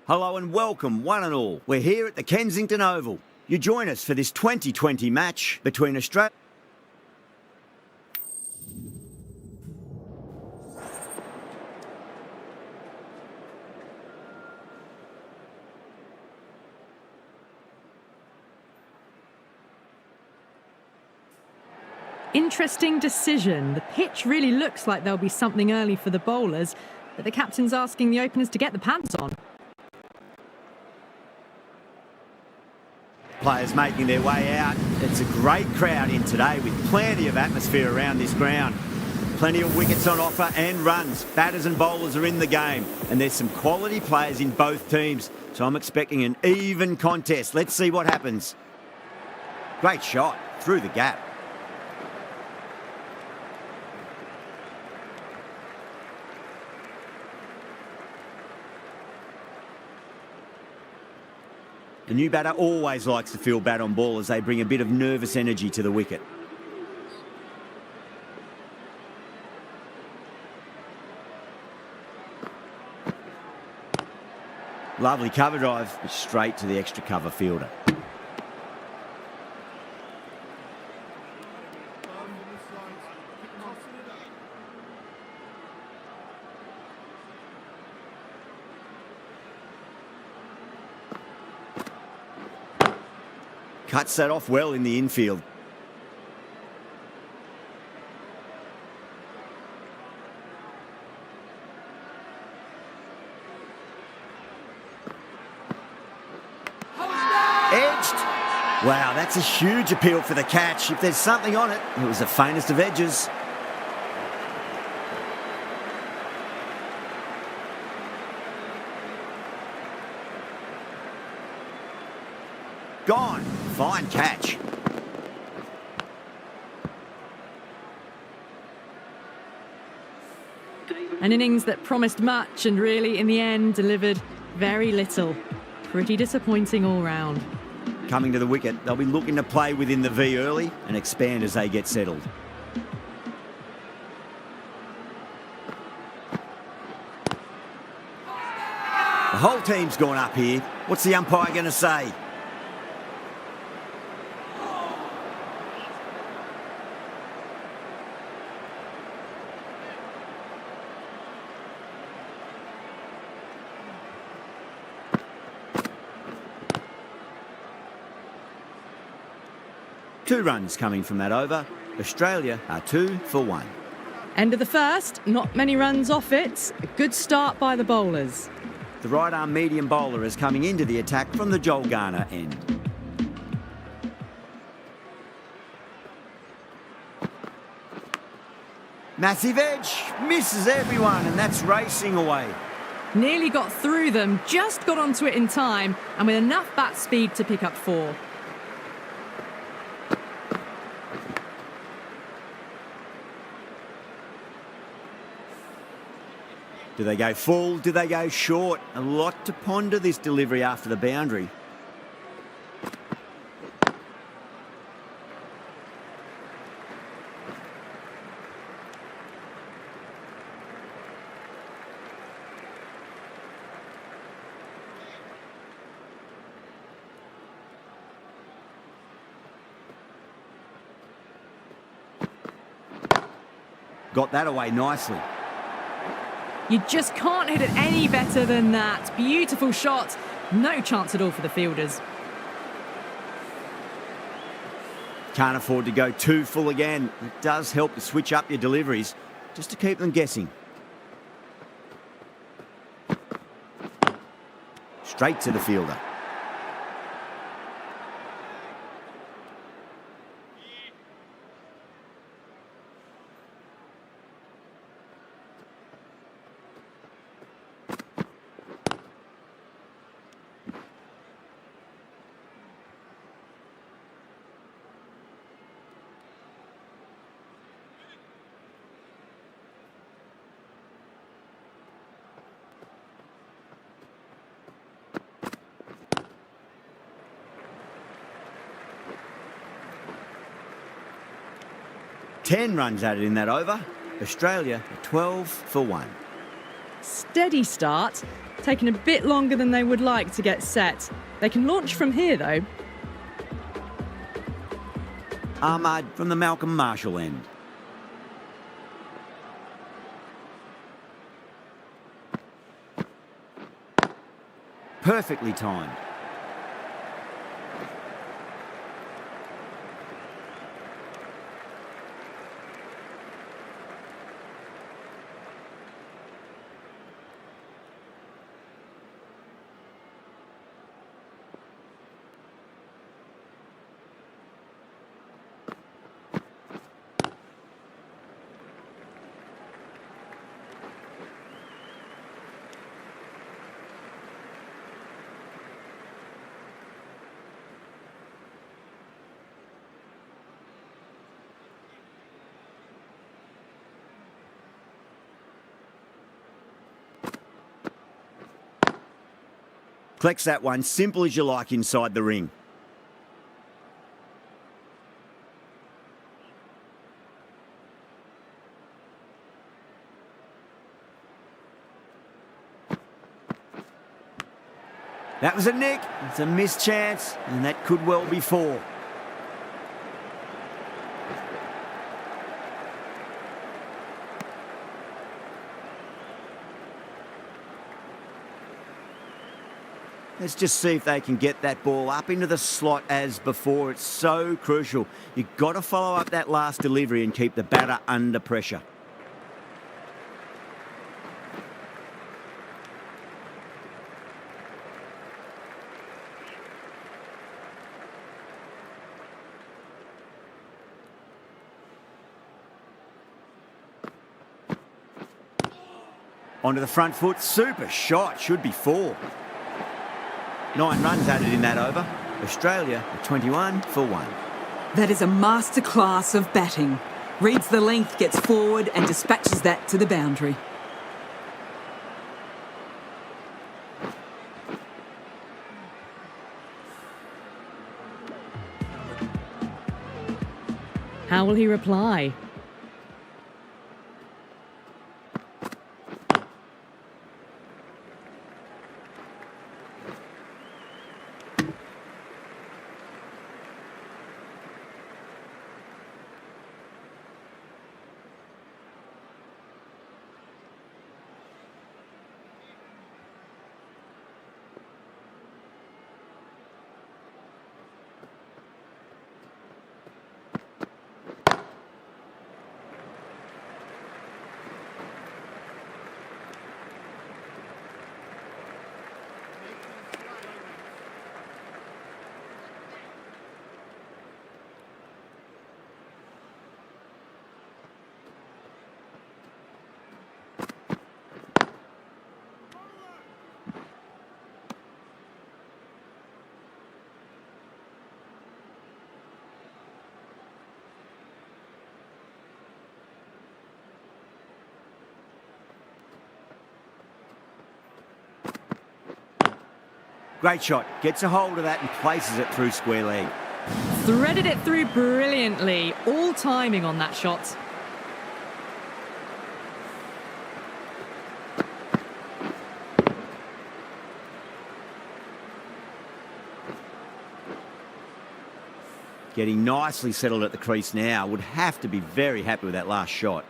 Hello and welcome, one and all. We're here at the Kensington Oval. You join us for this 2020 match between Australia... Interesting decision. The pitch really looks like there'll be something early for the bowlers, but the captain's asking the openers to get the pants on. Players making their way out. It's a great crowd in today with plenty of atmosphere around this ground. Plenty of wickets on offer and runs. Batters and bowlers are in the game, and there's some quality players in both teams, so I'm expecting an even contest. Let's see what happens. Great shot through the gap. The new batter always likes to feel bat on ball as they bring a bit of nervous energy to the wicket. Lovely cover drive, straight to the extra cover fielder. Cuts that off well in the infield. Edged. Wow, that's a huge appeal for the catch. If there's something on it, it was the faintest of edges. Gone. Fine catch. An innings that promised much and really, in the end, delivered very little. Pretty disappointing all round. Coming to the wicket, they'll be looking to play within the V early and expand as they get settled. whole team's gone up here. What's the umpire going to say? Two runs coming from that over. Australia are 2 for 1. End of the first, not many runs off it. A good start by the bowlers. The right-arm medium bowler is coming into the attack from the Joel Garner end. Massive edge, misses everyone, and that's racing away. Nearly got through them, just got onto it in time, and with enough bat speed to pick up 4. Do they go full? Do they go short? A lot to ponder this delivery after the boundary. Got that away nicely. You just can't hit it any better than that. Beautiful shot. No chance at all for the fielders. Can't afford to go too full again. It does help to switch up your deliveries, just to keep them guessing. Straight to the fielder. Ten runs added in that over. Australia 12 for 1. Steady start. Taking a bit longer than they would like to get set. They can launch from here though. Ahmad from the Malcolm Marshall end. Perfectly timed. Collects that one, simple as you like inside the ring. That was a nick, it's a missed chance, and that could well be 4. Let's just see if they can get that ball up into the slot as before. It's so crucial. You've got to follow up that last delivery and keep the batter under pressure. Onto the front foot, super shot, should be 4. 9 runs added in that over. Australia are 21 for 1. That is a masterclass of batting. Reads the length, gets forward and dispatches that to the boundary. How will he reply? Great shot. Gets a hold of that and places it through square leg. Threaded it through brilliantly. All timing on that shot. Getting nicely settled at the crease now. Would have to be very happy with that last shot.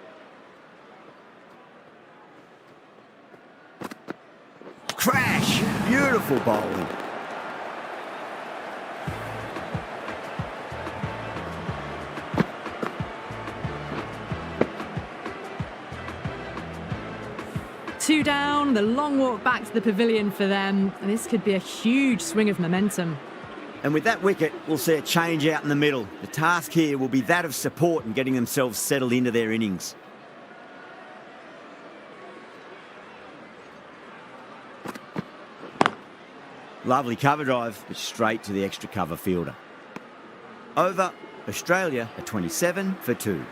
Crash! Beautiful bowling. Two down, the long walk back to the pavilion for them. And this could be a huge swing of momentum. And with that wicket, we'll see a change out in the middle. The task here will be that of support and getting themselves settled into their innings. Lovely cover drive, but straight to the extra cover fielder. Over, Australia at 27 for 2.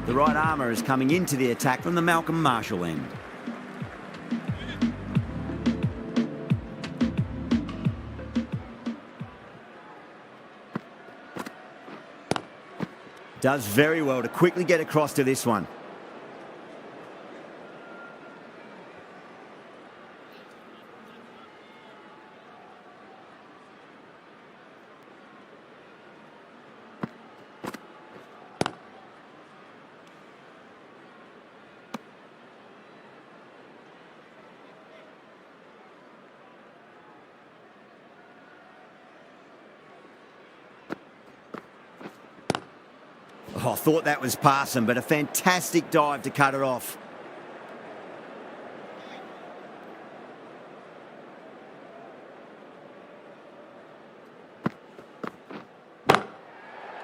The right armour is coming into the attack from the Malcolm Marshall end. Does very well to quickly get across to this one. Oh, I thought that was passing, but a fantastic dive to cut it off.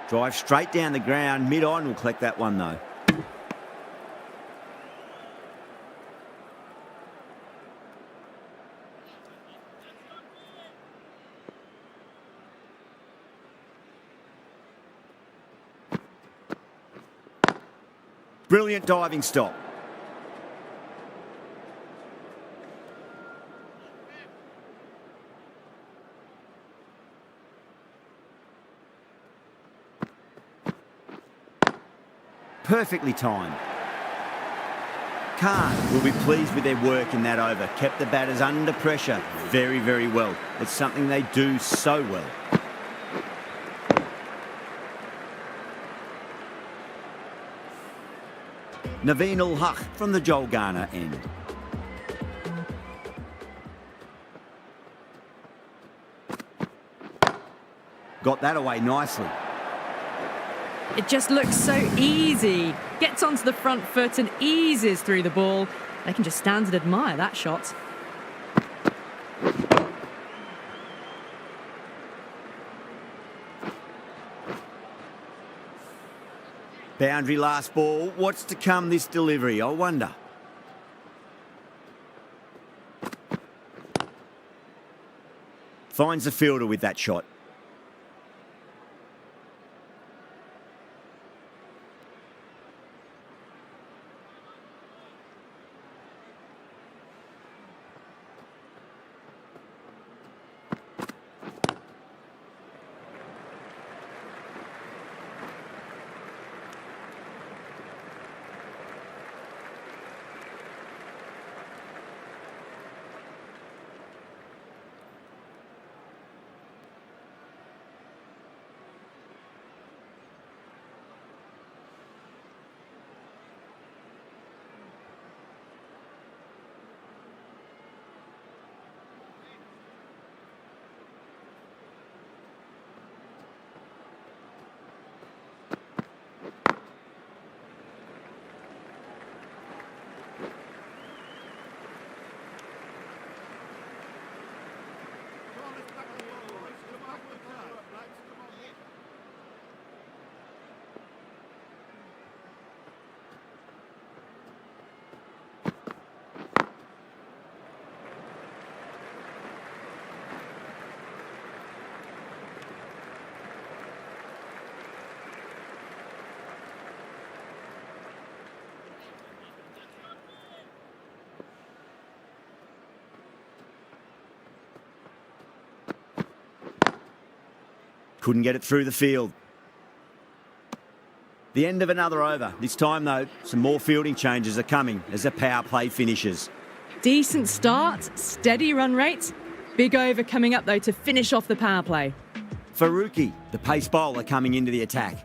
Drive straight down the ground. Mid-on will collect that one, though. Brilliant diving stop. Perfectly timed. Khan will be pleased with their work in that over. Kept the batters under pressure very, very well. It's something they do so well. Naveen ul-Haq from the Joel Garner end. Got that away nicely. It just looks so easy. Gets onto the front foot and eases through the ball. They can just stand and admire that shot. Boundary last ball. What's to come this delivery, I wonder. Finds the fielder with that shot. couldn't get it through the field. The end of another over. This time, though, some more fielding changes are coming as the power play finishes. Decent start, steady run rates. Big over coming up, though, to finish off the power play. Faruqi, the pace bowler, coming into the attack.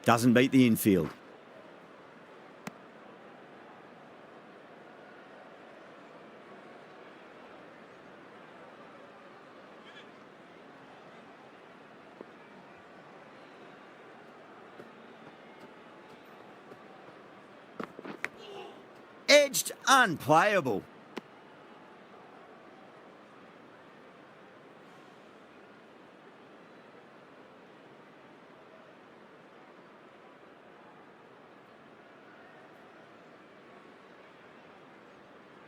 Doesn't beat the infield. Edged, unplayable.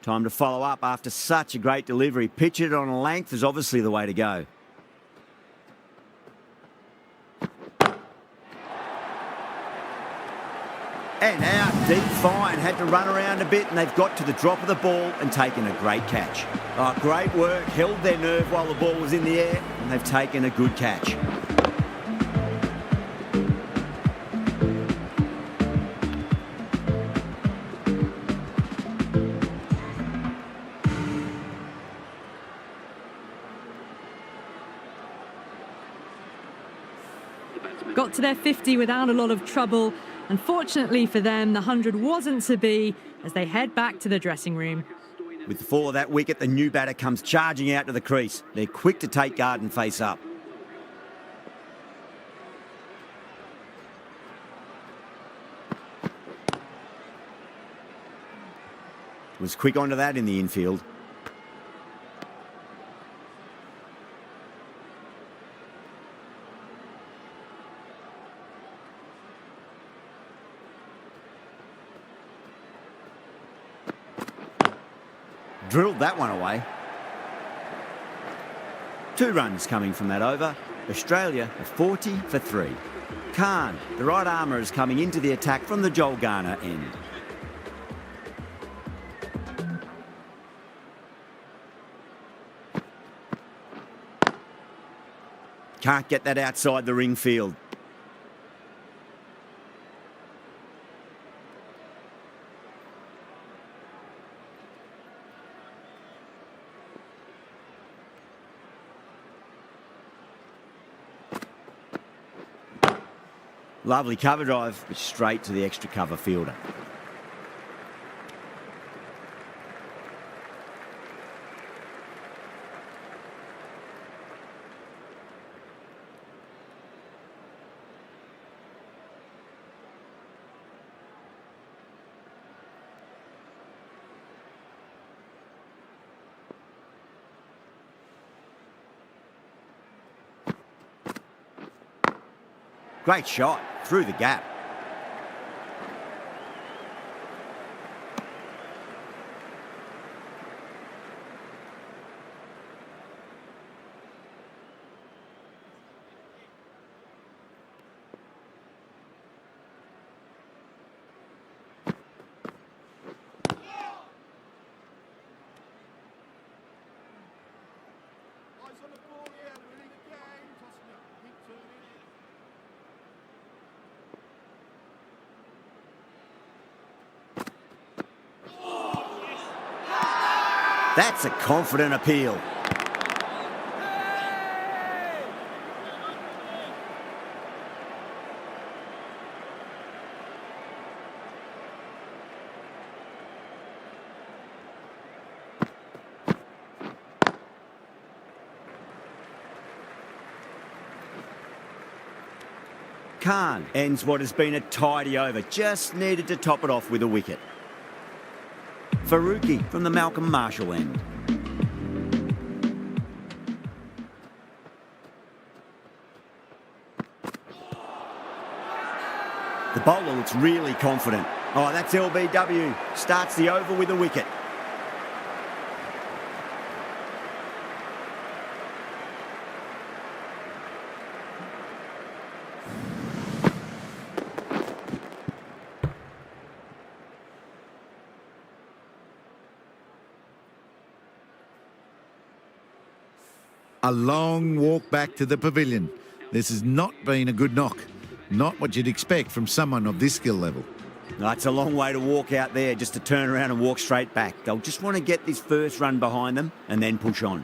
Time to follow up after such a great delivery. Pitch it on a length is obviously the way to go. And out, deep fine. Had to run around a bit and they've got to the drop of the ball and taken a great catch. Oh, great work. Held their nerve while the ball was in the air and they've taken a good catch. Got to their 50 without a lot of trouble. Unfortunately for them, the 100 wasn't to be as they head back to the dressing room. With the fall of that wicket, the new batter comes charging out to the crease. They're quick to take guard and face up. Was quick onto that in the infield. Drilled that one away. 2 runs coming from that over. Australia are 40 for 3. Khan, the right armour, is coming into the attack from the Joel Garner end. Can't get that outside the ring field. Lovely cover drive, but straight to the extra cover fielder. Great shot, through the gap. That's a confident appeal. Khan ends what has been a tidy over. Just needed to top it off with a wicket. Faruqi from the Malcolm Marshall end. The bowler looks really confident. Oh, that's LBW. Starts the over with a wicket. A long walk back to the pavilion. This has not been a good knock. Not what you'd expect from someone of this skill level. No, it's a long way to walk out there just to turn around and walk straight back. They'll just want to get this first run behind them and then push on.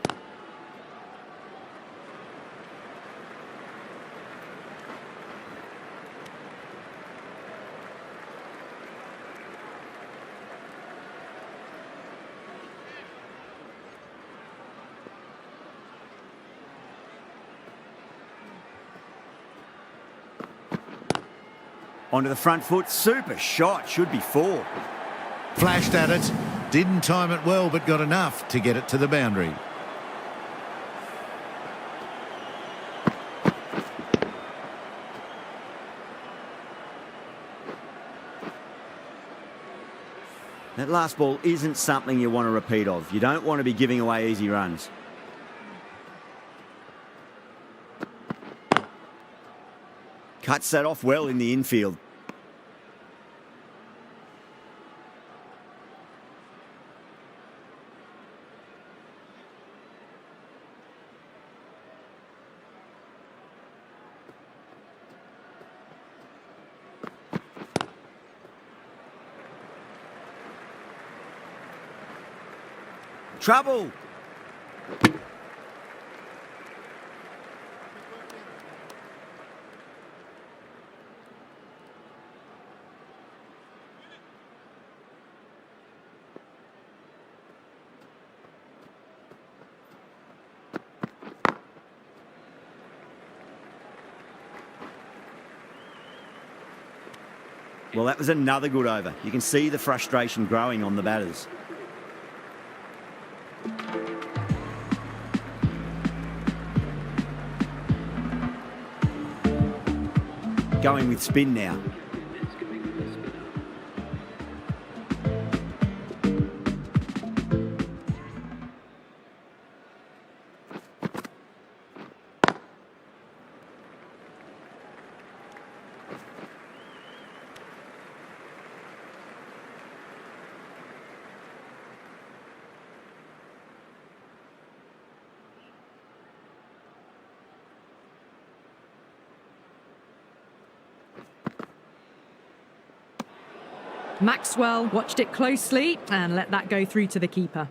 Onto the front foot, super shot, should be 4. Flashed at it, didn't time it well, but got enough to get it to the boundary. That last ball isn't something you want to repeat of. You don't want to be giving away easy runs. Cuts that off well in the infield. Trouble. Well, that was another good over. You can see the frustration growing on the batters. Going with spin now. Maxwell watched it closely and let that go through to the keeper.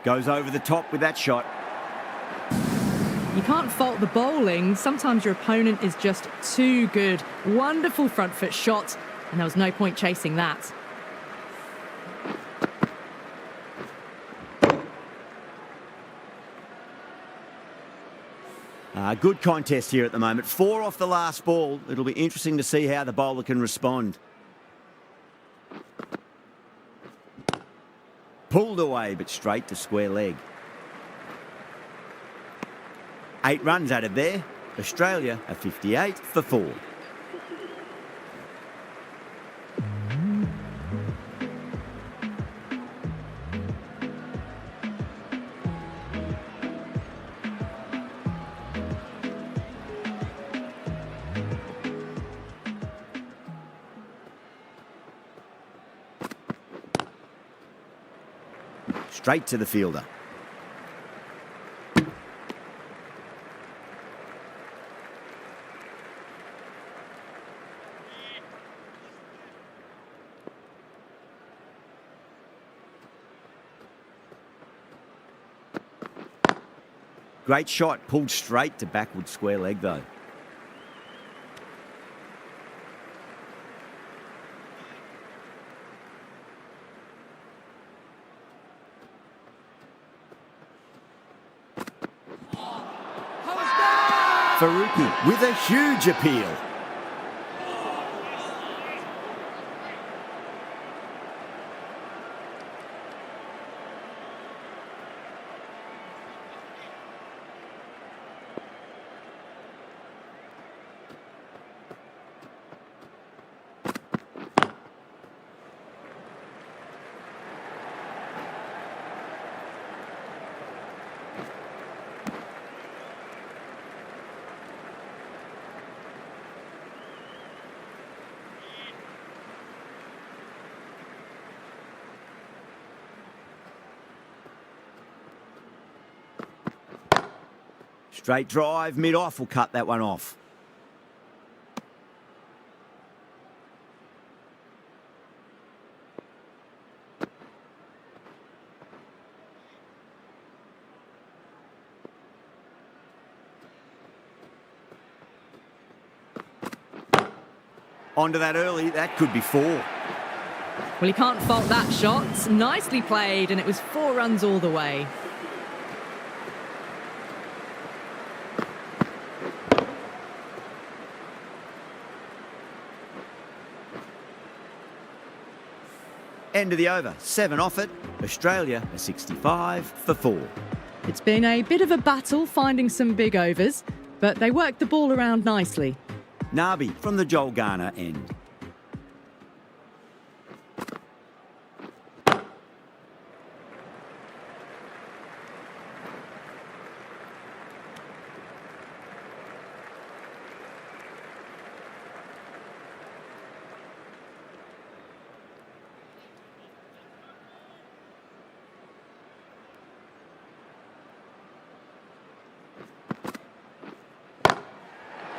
Goes over the top with that shot. You can't fault the bowling. Sometimes your opponent is just too good. Wonderful front foot shot, and there was no point chasing that. Good contest here at the moment. 4 off the last ball. It'll be interesting to see how the bowler can respond. Pulled away, but straight to square leg. 8 runs added there. Australia are 58 for 4. straight to the fielder. Great shot, pulled straight to backward square leg though. Faruqi with a huge appeal. Straight drive, mid-off will cut that one off. Onto that early, that could be 4. Well, you can't fault that shot. Nicely played, and it was 4 runs all the way. End of the over, 7 off it. Australia are 65 for 4. It's been a bit of a battle finding some big overs, but they worked the ball around nicely. Nabi from the Joel Garner end.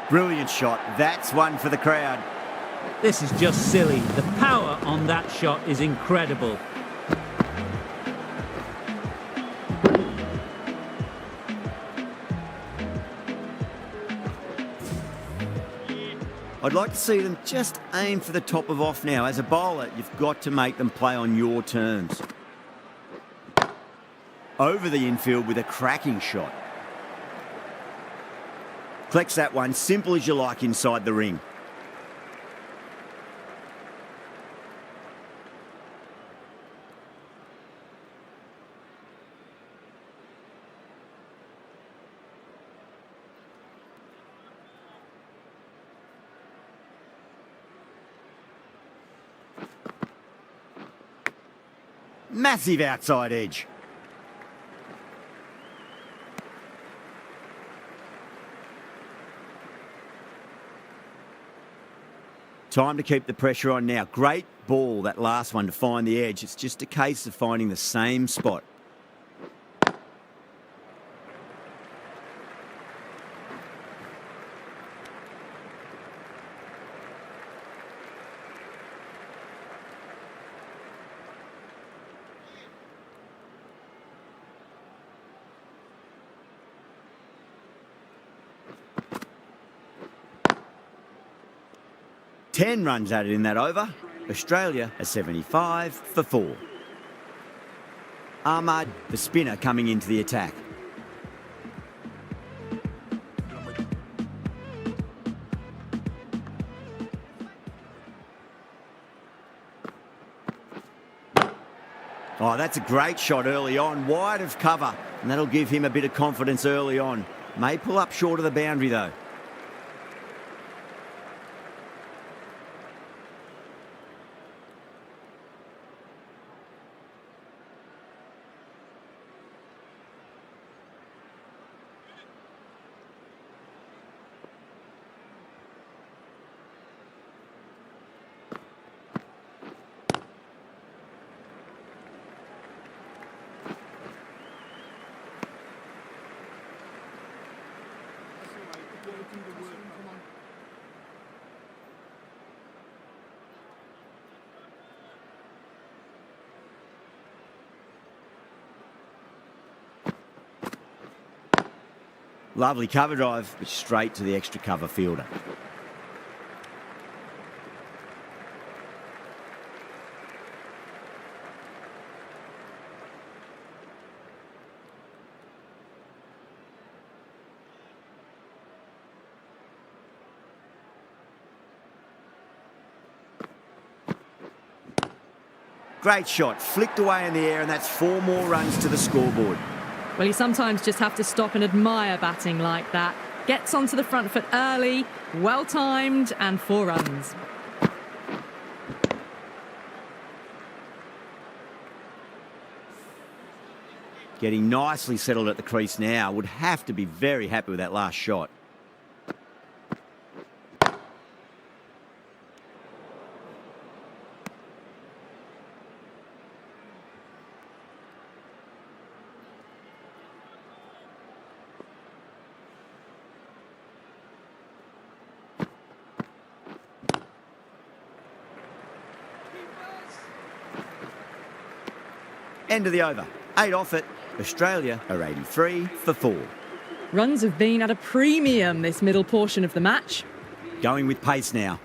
Brilliant shot. That's one for the crowd. This is just silly. The power on that shot is incredible. I'd like to see them just aim for the top of off now. As a bowler, you've got to make them play on your terms. Over the infield with a cracking shot. Collects that one, simple as you like inside the ring. Massive outside edge. Time to keep the pressure on now. Great ball, that last one, to find the edge. It's just a case of finding the same spot. Ten runs added in that over. Australia are 75 for 4. Ahmad, the spinner, coming into the attack. Oh, that's a great shot early on, wide of cover, and that'll give him a bit of confidence early on. May pull up short of the boundary though. Lovely cover drive, but straight to the extra cover fielder. Great shot, flicked away in the air, and that's 4 more runs to the scoreboard. Well, you sometimes just have to stop and admire batting like that. Gets onto the front foot early, well-timed, and 4 runs. Getting nicely settled at the crease now. Would have to be very happy with that last shot. End of the over. 8 off it. Australia are 83 for 4. Runs have been at a premium this middle portion of the match. Going with pace now.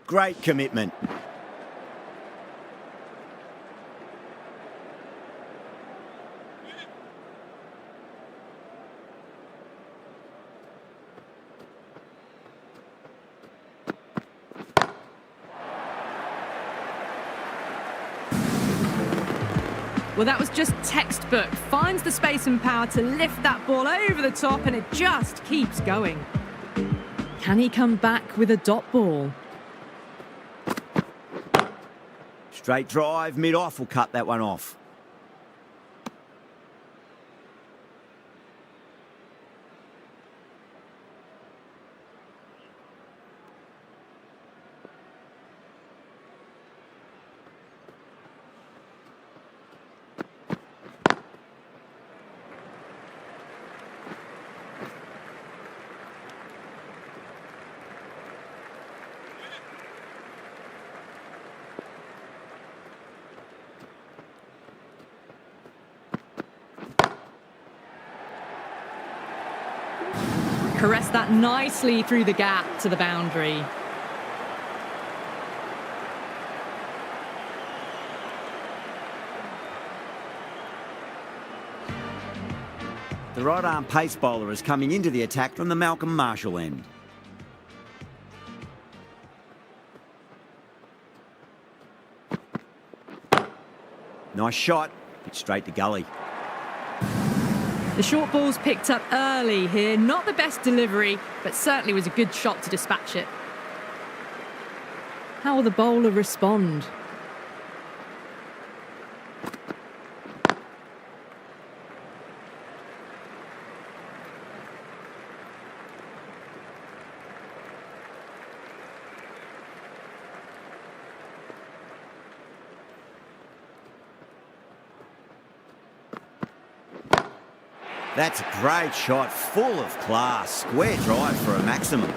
Great commitment. Well, that was just textbook. Finds the space and power to lift that ball over the top, and it just keeps going. Can he come back with a dot ball? Straight drive, mid-off will cut that one off. Caress that nicely through the gap to the boundary. The right-arm pace bowler is coming into the attack from the Malcolm Marshall end. Nice shot, but straight to gully. The short ball's picked up early here. Not the best delivery, but certainly was a good shot to dispatch it. How will the bowler respond? That's a great shot, full of class. Square drive for a maximum.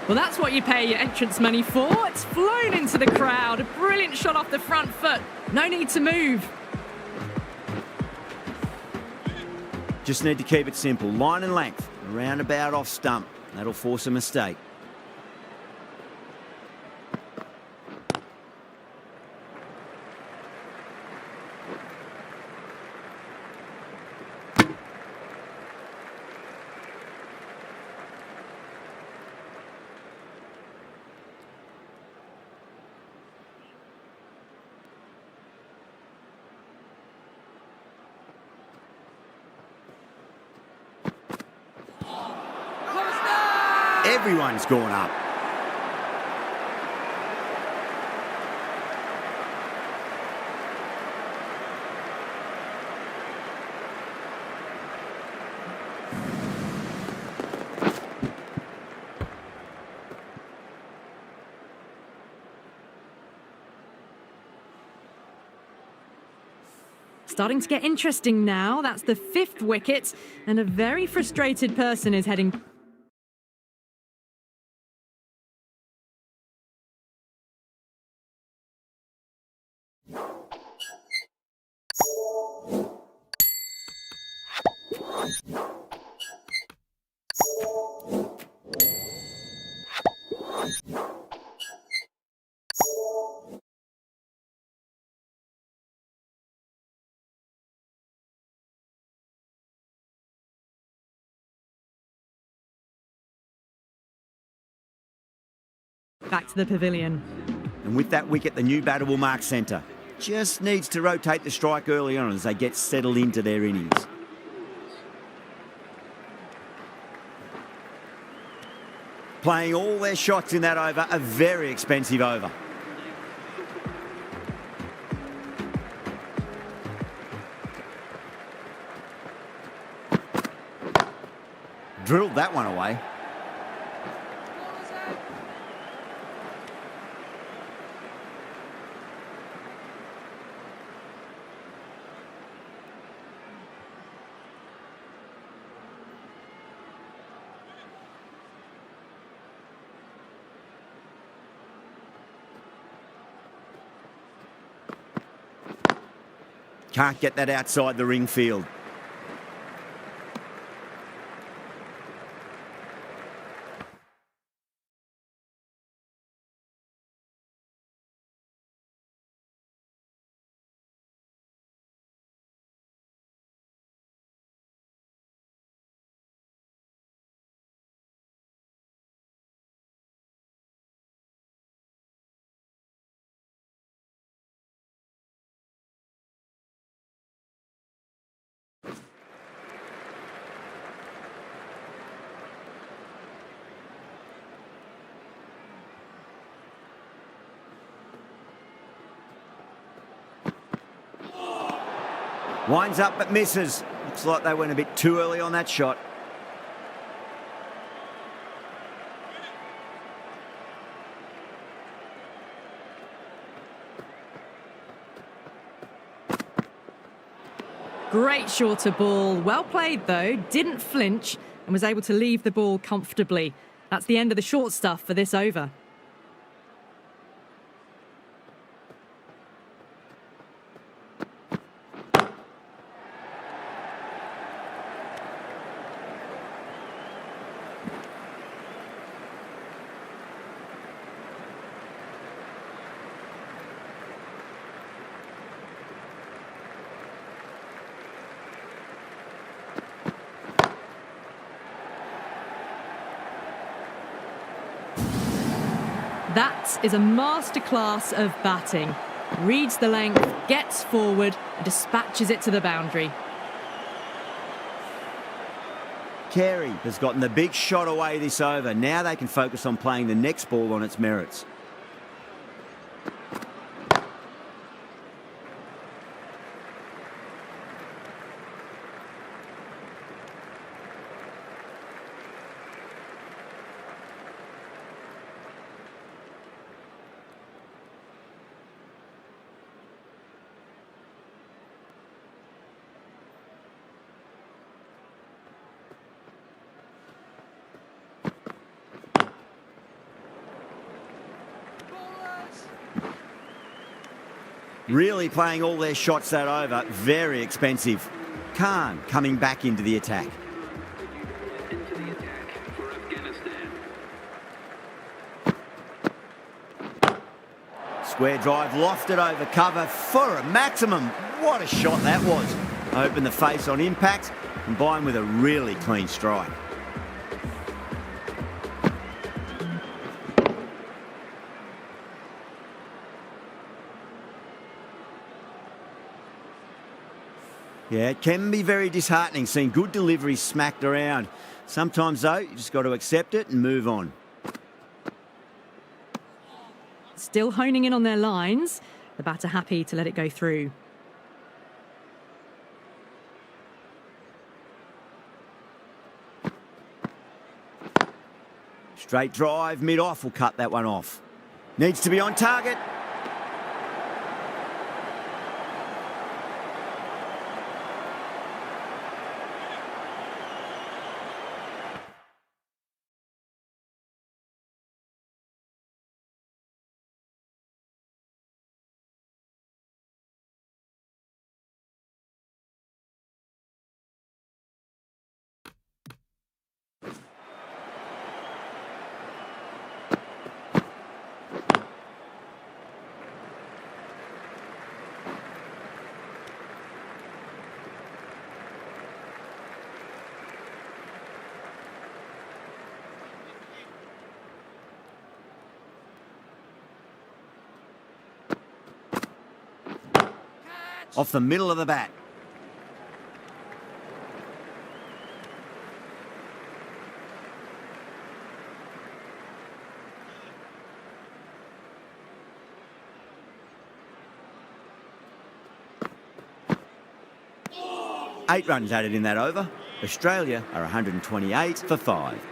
Well, that's what you pay your entrance money for. It's flown into the crowd. A brilliant shot off the front foot. No need to move. Just need to keep it simple. Line and length, roundabout off stump. That'll force a mistake. Everyone's gone up. Starting to get interesting now. That's the 5th wicket, and a very frustrated person is heading... back to the pavilion. And with that wicket, the new batter will mark centre. Just needs to rotate the strike early on as they get settled into their innings. Playing all their shots in that over, a very expensive over. Drilled that one away. Can't get that outside the ring field. Winds up but misses. Looks like they went a bit too early on that shot. Great shorter ball. Well played, though. Didn't flinch and was able to leave the ball comfortably. That's the end of the short stuff for this over. That is a masterclass of batting. Reads the length, gets forward and dispatches it to the boundary. Carey has gotten the big shot away this over. Now they can focus on playing the next ball on its merits. Really playing all their shots that over. Very expensive. Khan coming back into the attack. Into the attack for Afghanistan. Square drive lofted over cover for a maximum. What a shot that was. Open the face on impact, combined with a really clean strike. Yeah, it can be very disheartening seeing good deliveries smacked around. Sometimes, though, you just got to accept it and move on. Still honing in on their lines. The batter happy to let it go through. Straight drive, mid-off will cut that one off. Needs to be on target. Off the middle of the bat. Eight runs added in that over. Australia are 128 for 5.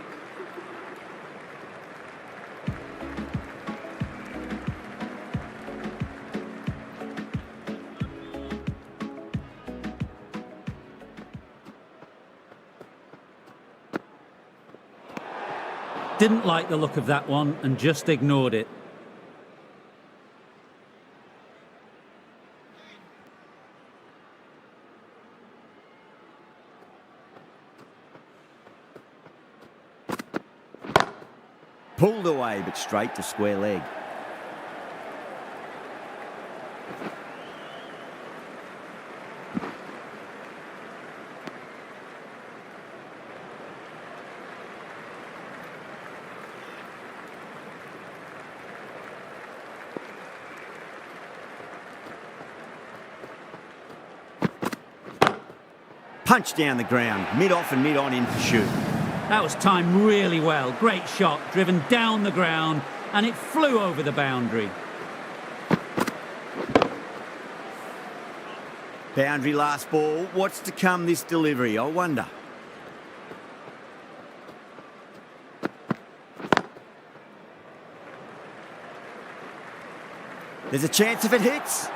Didn't like the look of that one and just ignored it. Pulled away, but straight to square leg. Punch down the ground, mid-off and mid-on in for shoot. That was timed really well. Great shot, driven down the ground, and it flew over the boundary. Boundary last ball. What's to come this delivery, I wonder? There's a chance if it hits.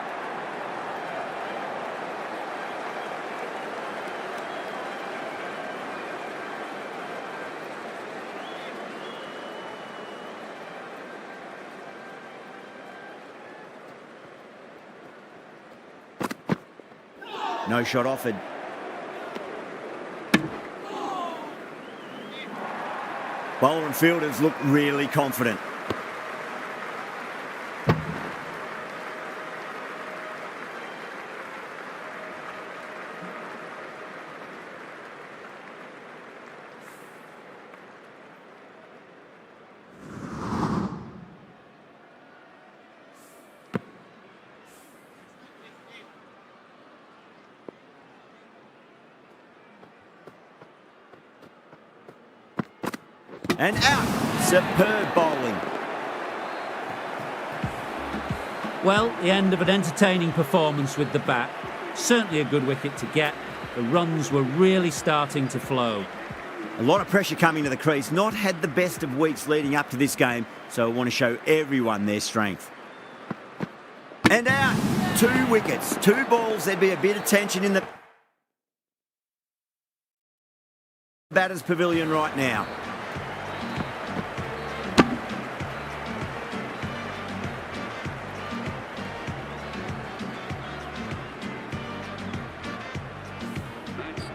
No shot offered. Bowler and fielders look really confident. And out. Superb bowling. Well, the end of an entertaining performance with the bat. Certainly a good wicket to get. The runs were really starting to flow. A lot of pressure coming to the crease. Not had the best of weeks leading up to this game, so I want to show everyone their strength. And out. 2 wickets. 2 balls. There'd be a bit of tension in the batter's pavilion right now.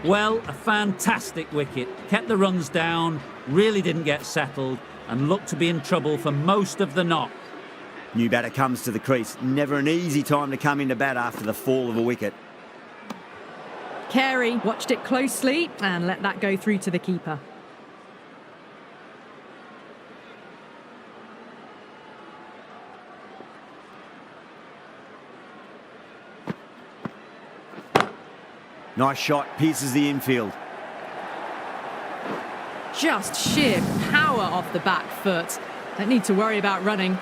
Well, a fantastic wicket. Kept the runs down, really didn't get settled, and looked to be in trouble for most of the knock. New batter comes to the crease. Never an easy time to come into bat after the fall of a wicket. Carey watched it closely and let that go through to the keeper. Nice shot, pierces the infield. Just sheer power off the back foot. Don't need to worry about running.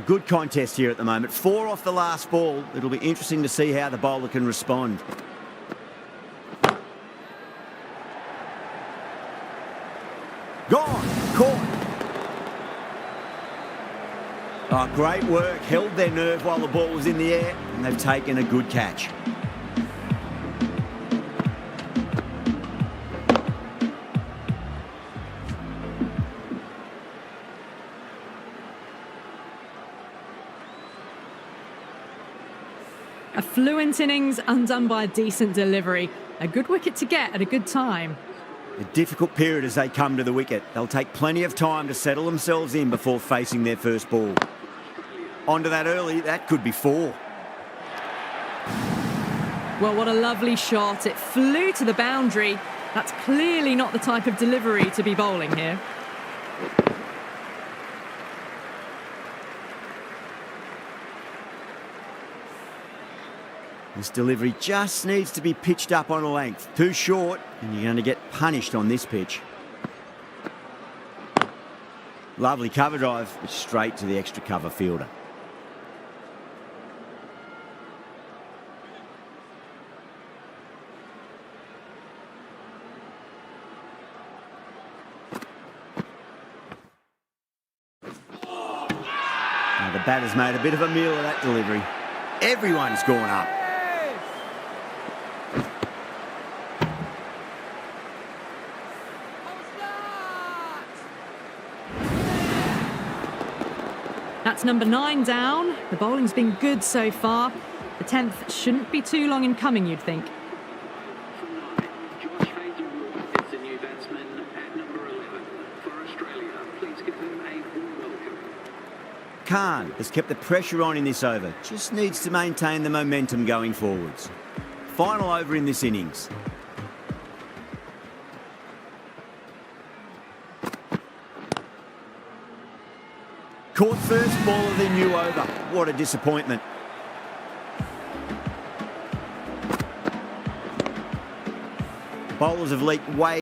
Good contest here at the moment. 4 off the last ball. It'll be interesting to see how the bowler can respond. Gone. Caught. Oh, great work. Held their nerve while the ball was in the air, and they've taken a good catch. A fluent innings undone by a decent delivery. A good wicket to get at a good time. A difficult period as they come to the wicket. They'll take plenty of time to settle themselves in before facing their first ball. Onto that early, that could be 4. Well, what a lovely shot. It flew to the boundary. That's clearly not the type of delivery to be bowling here. This delivery just needs to be pitched up on a length. Too short, and you're going to get punished on this pitch. Lovely cover drive, straight to the extra cover fielder. Now the batter's made a bit of a meal of that delivery. Everyone's gone up. That's number 9 down. The bowling's been good so far. The 10th shouldn't be too long in coming, you'd think. From 9, George Hazelwood is the new batsman at number 11 for Australia. Please give him a warm welcome. Khan has kept the pressure on in this over. Just needs to maintain the momentum going forwards. Final over in this innings. Caught first ball of the new over. What a disappointment. Bowlers have leaked way.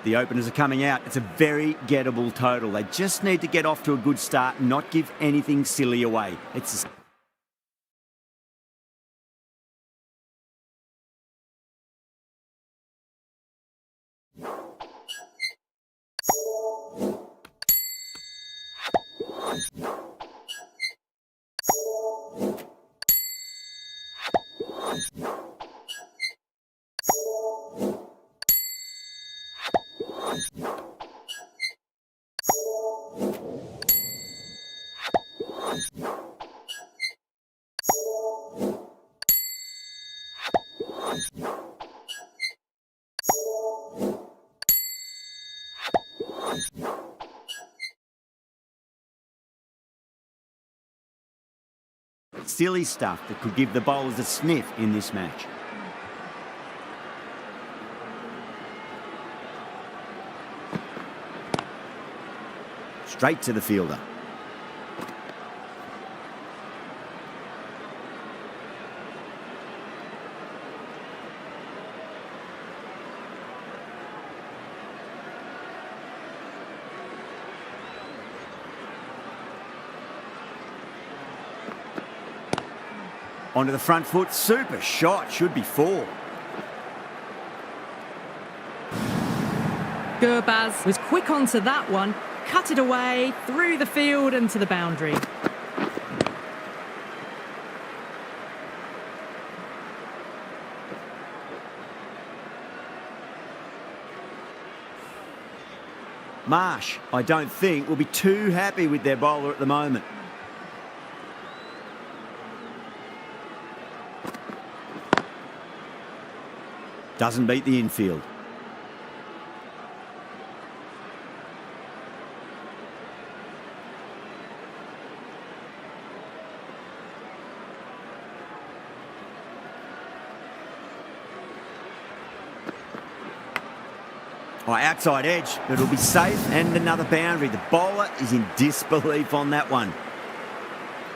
The openers are coming out. It's a very gettable total. They just need to get off to a good start and not give anything silly away. It's silly stuff that could give the bowlers a sniff in this match. Straight to the fielder. Onto the front foot, super shot, should be 4. Gurbaz was quick onto that one, cut it away, through the field and to the boundary. Marsh, I don't think, will be too happy with their bowler at the moment. Doesn't beat the infield. Outside edge, but it'll be safe and another boundary. The bowler is in disbelief on that one.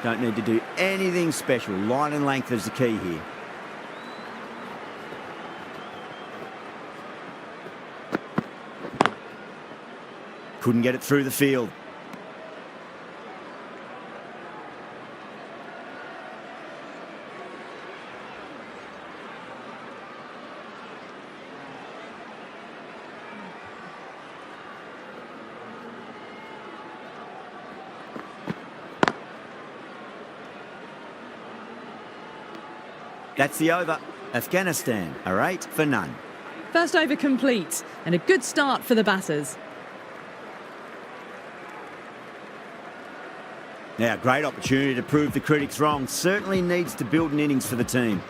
Don't need to do anything special. Line and length is the key here. Couldn't get it through the field. That's the over. Afghanistan are 8 for none. First over complete, and a good start for the batters. Now, great opportunity to prove the critics wrong. Certainly needs to build an innings for the team.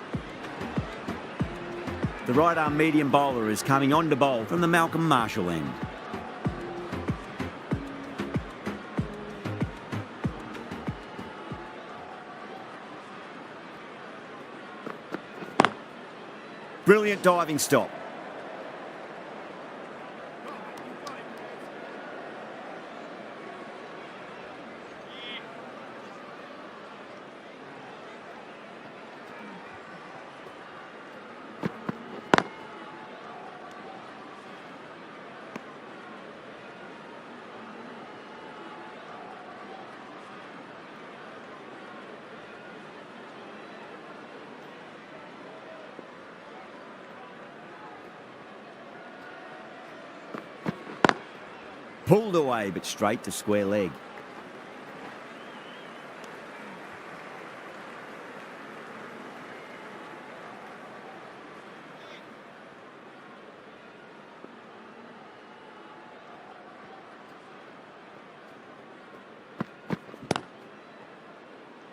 The right-arm medium bowler is coming on to bowl from the Malcolm Marshall end. Brilliant diving stop. Pulled away, but straight to square leg.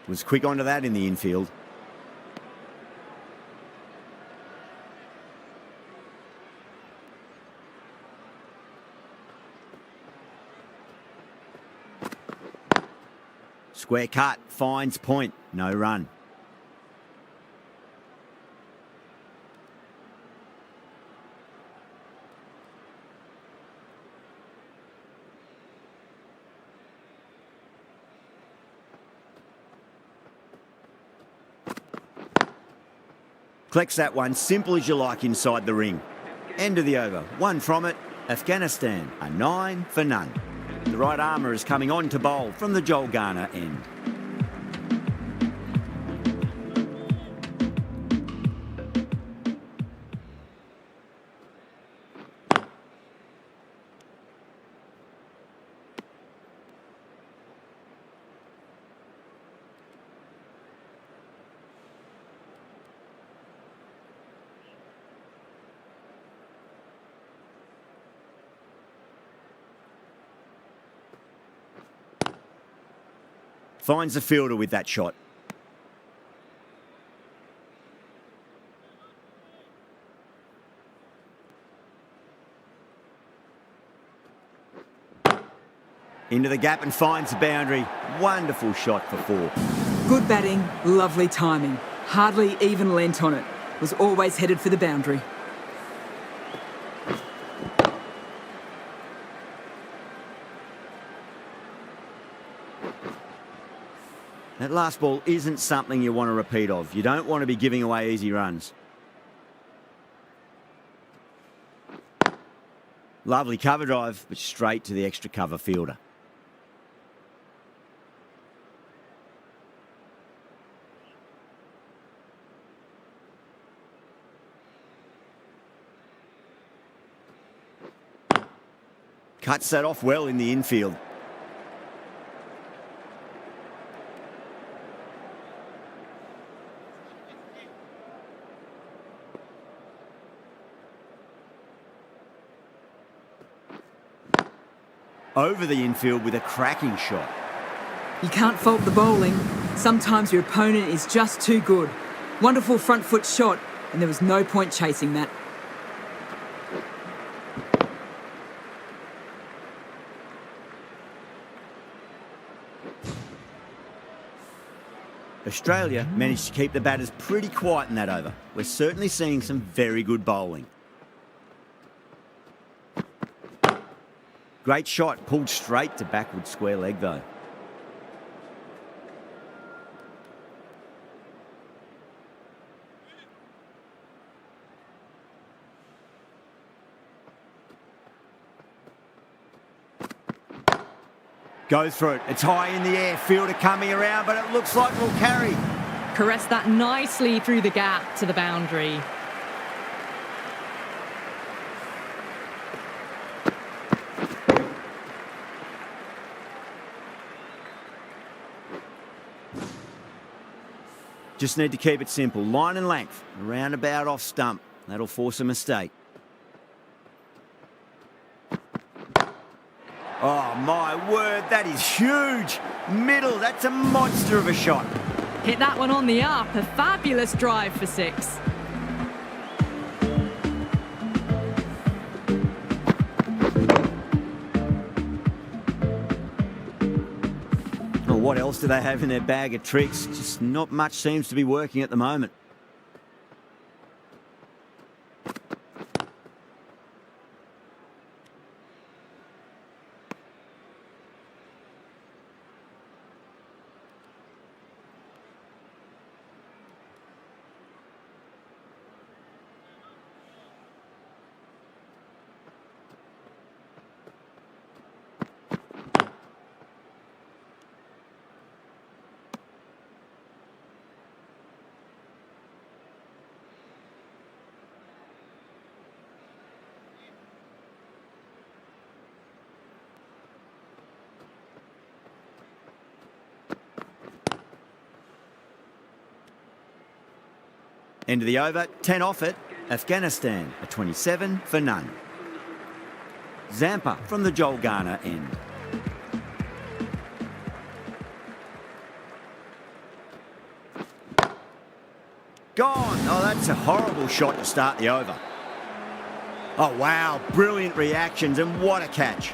Was quick onto that in the infield. Square cut, finds point, no run. Collects that one, simple as you like inside the ring. End of the over, 1 from it. Afghanistan are 9 for none. The right armour is coming on to bowl from the Joel Garner end. Finds the fielder with that shot. Into the gap and finds the boundary. Wonderful shot for 4. Good batting, lovely timing. Hardly even lent on it. Was always headed for the boundary. That last ball isn't something you want to repeat of. You don't want to be giving away easy runs. Lovely cover drive, but straight to the extra cover fielder. Cuts that off well in the infield. Over the infield with a cracking shot. You can't fault the bowling. Sometimes your opponent is just too good. Wonderful front foot shot, and there was no point chasing that. Australia managed to keep the batters pretty quiet in that over. We're certainly seeing some very good bowling. Great shot, pulled straight to backward square leg though. Goes through it. It's high in the air. Fielder coming around, but it looks like we'll carry. Caressed that nicely through the gap to the boundary. Just need to keep it simple. Line and length. Around about off stump. That'll force a mistake. Oh, my word, that is huge. Middle, that's a monster of a shot. Hit that one on the up. A fabulous drive for 6. Well, what else do they have in their bag of tricks? Just not much seems to be working at the moment. End of the over, 10 off it. Afghanistan, a 27 for none. Zampa from the Joel Garner end. Gone. Oh, that's a horrible shot to start the over. Oh, wow. Brilliant reactions, and what a catch.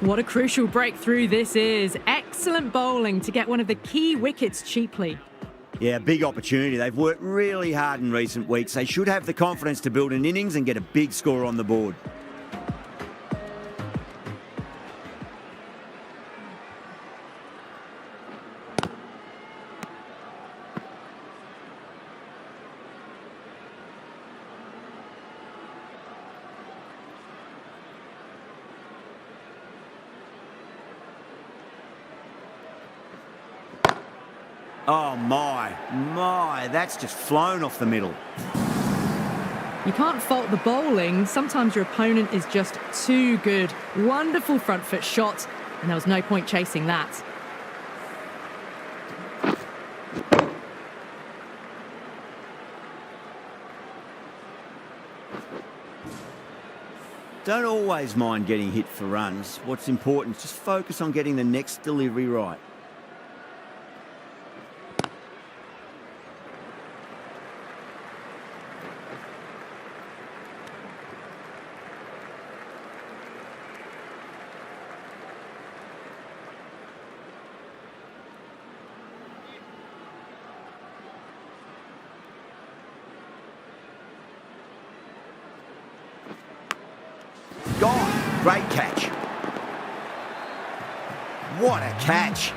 What a crucial breakthrough this is. Excellent bowling to get one of the key wickets cheaply. Yeah, big opportunity. They've worked really hard in recent weeks. They should have the confidence to build an innings and get a big score on the board. Oh, my, that's just flown off the middle. You can't fault the bowling. Sometimes your opponent is just too good. Wonderful front foot shot, and there was no point chasing that. Don't always mind getting hit for runs. What's important is just focus on getting the next delivery right. Gone. Great catch. What a catch.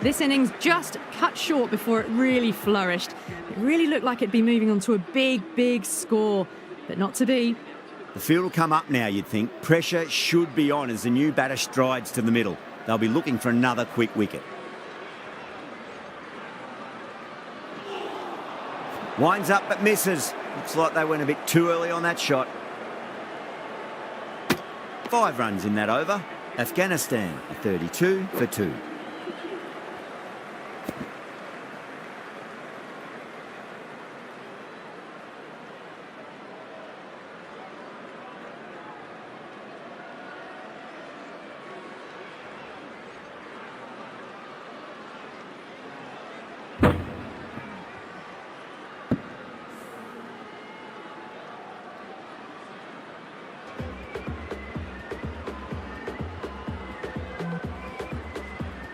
This innings just cut short before it really flourished. It really looked like it'd be moving on to a big, big score, but not to be. The field will come up now, you'd think. Pressure should be on as the new batter strides to the middle. They'll be looking for another quick wicket. Winds up but misses. Looks like they went a bit too early on that shot. 5 runs in that over. Afghanistan are 32 for 2.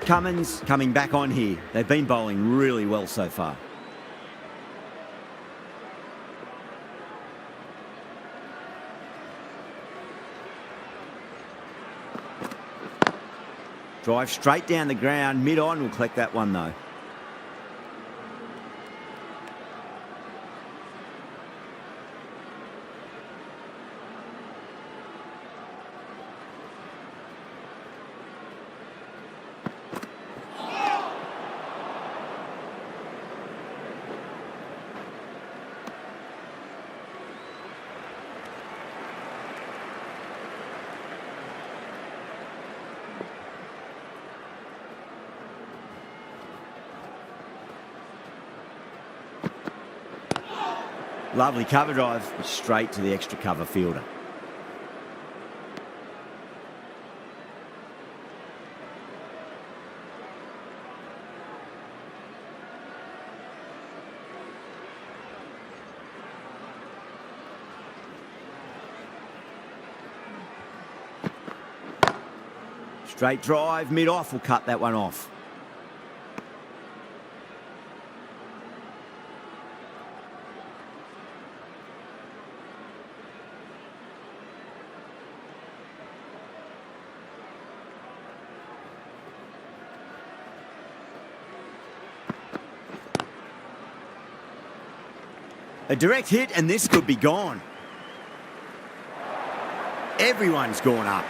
Cummins coming back on here. They've been bowling really well so far. Drive straight down the ground. Mid-on will collect that one though. Lovely cover drive, straight to the extra cover fielder. Straight drive, mid-off will cut that one off. A direct hit and this could be gone. Everyone's gone up.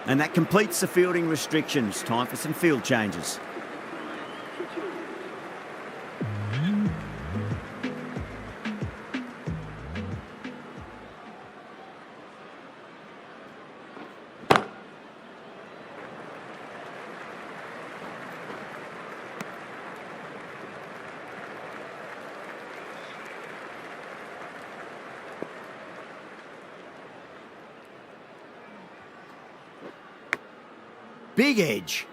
And that completes the fielding restrictions. Time for some field changes. Big edge.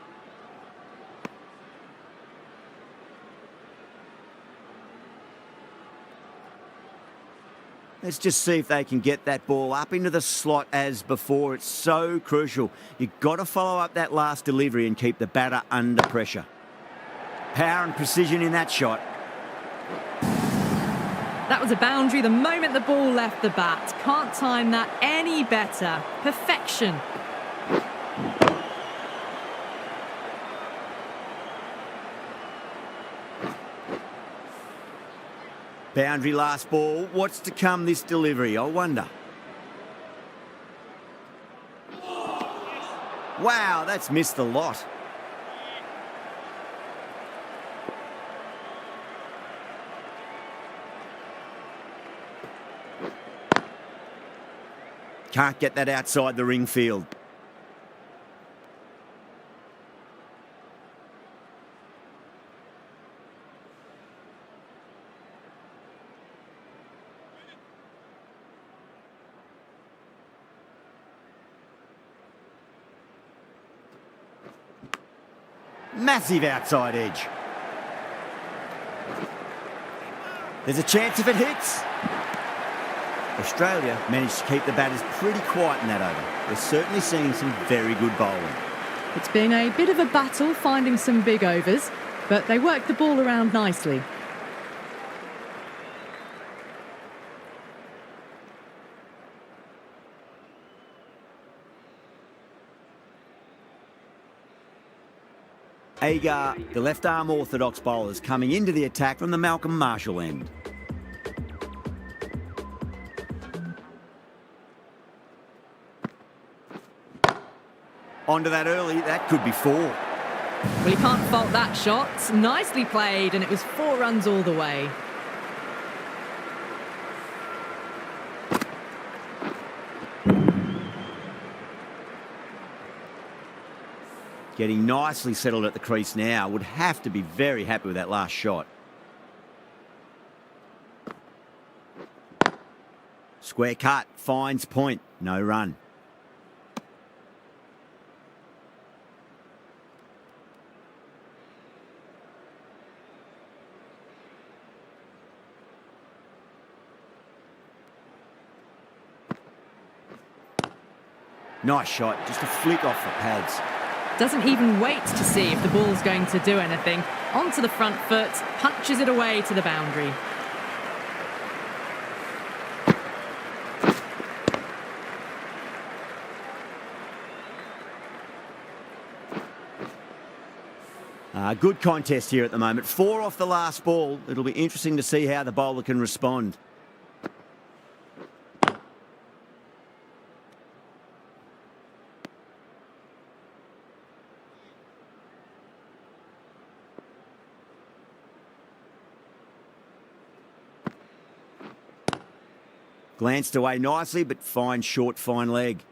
Let's just see if they can get that ball up into the slot as before. It's so crucial. You've got to follow up that last delivery and keep the batter under pressure. Power and precision in that shot. That was a boundary the moment the ball left the bat. Can't time that any better. Perfection. Boundary last ball. What's to come this delivery, I wonder. Wow, that's missed the lot. Can't get that outside the ring field. Massive outside edge. There's a chance if it hits. Australia managed to keep the batters pretty quiet in that over. We're certainly seeing some very good bowling. It's been a bit of a battle finding some big overs, but they worked the ball around nicely. Agar, the left-arm orthodox bowlers, coming into the attack from the Malcolm Marshall end. Onto that early, that could be 4. Well, you can't fault that shot. Nicely played, and it was 4 runs all the way. Getting nicely settled at the crease now. Would have to be very happy with that last shot. Square cut, finds point, no run. Nice shot, just a flick off the pads. Doesn't even wait to see if the ball's going to do anything. Onto the front foot, punches it away to the boundary. Good contest here at the moment. 4 off the last ball. It'll be interesting to see how the bowler can respond. Glanced away nicely, but fine short, fine leg.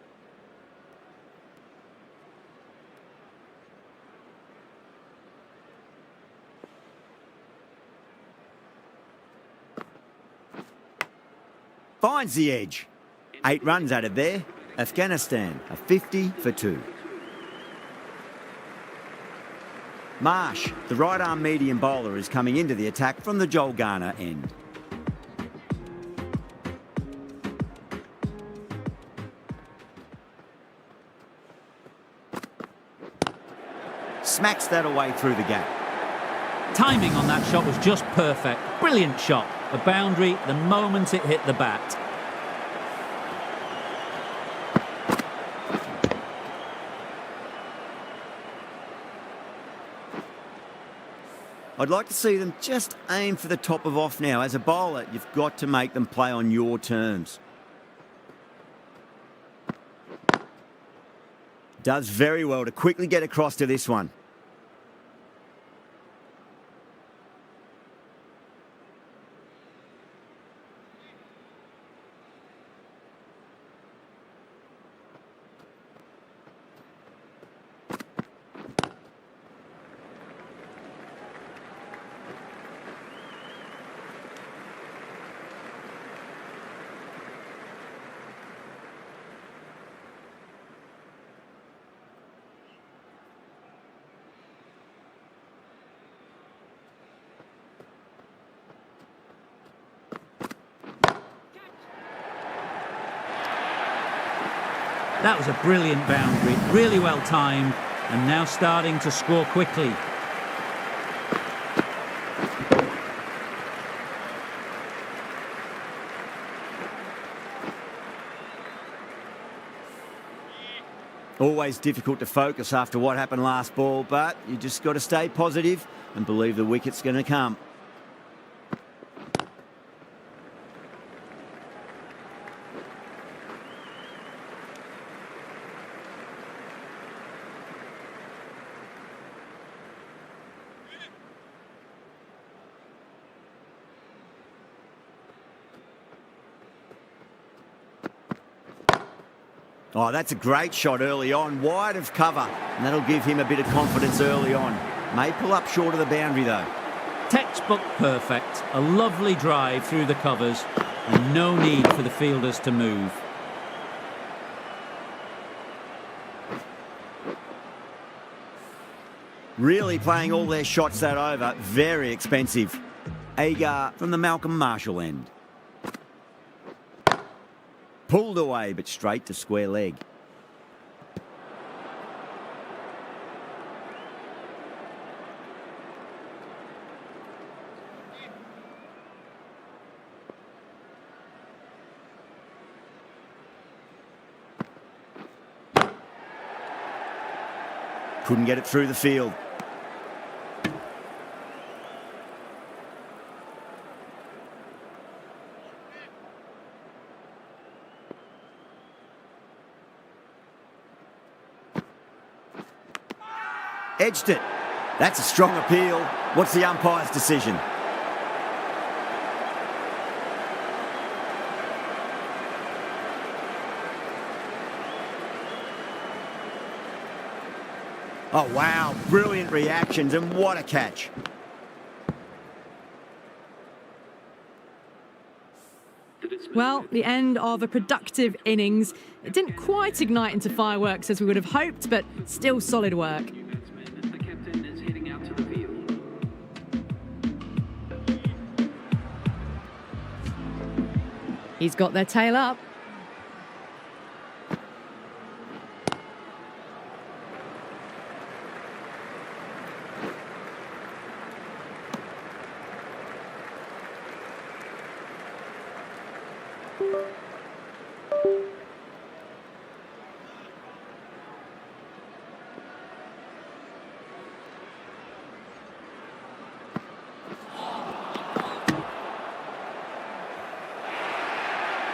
Finds the edge. 8 runs added there. Afghanistan, a 50 for 2. Marsh, the right-arm medium bowler, is coming into the attack from the Joel Garner end. Smacks that away through the gap. Timing on that shot was just perfect. Brilliant shot. A boundary the moment it hit the bat. I'd like to see them just aim for the top of off now. As a bowler, you've got to make them play on your terms. Does very well to quickly get across to this one. That was a brilliant boundary, really well timed, and now starting to score quickly. Always difficult to focus after what happened last ball, but you just got to stay positive and believe the wicket's going to come. Oh, that's a great shot early on, wide of cover, and that'll give him a bit of confidence early on. May pull up short of the boundary though. Textbook perfect, a lovely drive through the covers, and no need for the fielders to move. Really playing all their shots that over. Very expensive. Agar from the Malcolm Marshall end. Pulled away, but straight to square leg. Couldn't get it through the field. Edged it. That's a strong appeal. What's the umpire's decision? Oh, wow. Brilliant reactions, and what a catch. Well, the end of a productive innings. It didn't quite ignite into fireworks as we would have hoped, but still solid work. The captain is heading out to the field. He's got their tail up.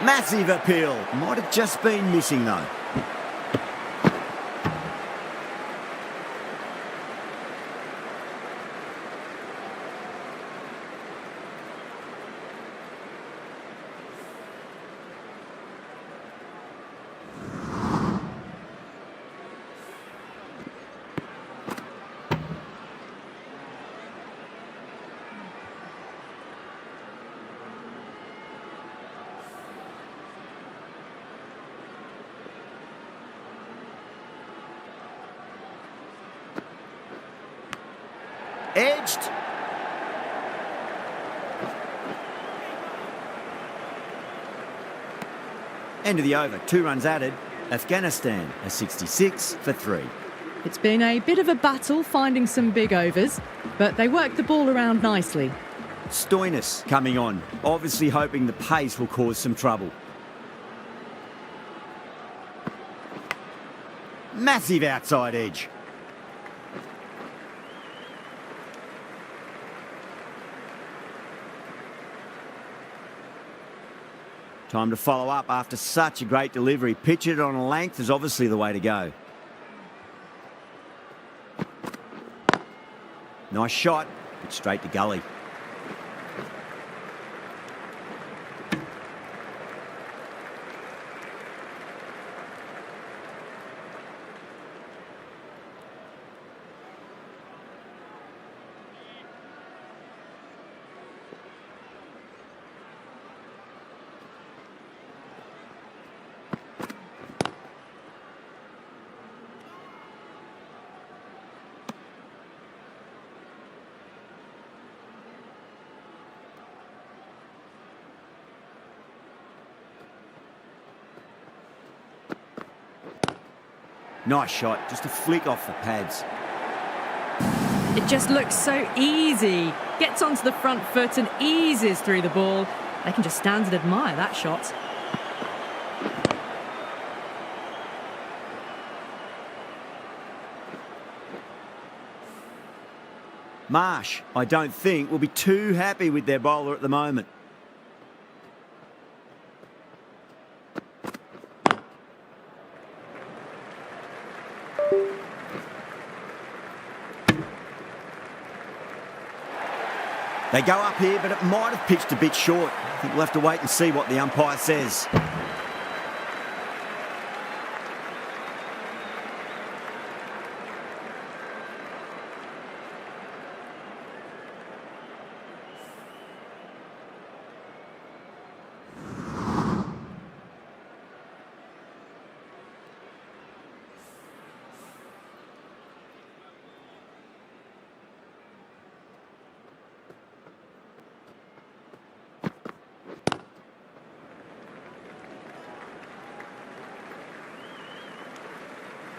Massive appeal. Might have just been missing though. Edged. End of the over. 2 runs added. Afghanistan a 66 for 3. It's been a bit of a battle finding some big overs, but they worked the ball around nicely. Stoinis coming on, obviously hoping the pace will cause some trouble. Massive outside edge. Time to follow up after such a great delivery. Pitch it on a length is obviously the way to go. Nice shot, but straight to gully. Nice shot, just a flick off the pads. It just looks so easy. Gets onto the front foot and eases through the ball. They can just stand and admire that shot. Marsh, I don't think, will be too happy with their bowler at the moment. They go up here, but it might have pitched a bit short. I think we'll have to wait and see what the umpire says.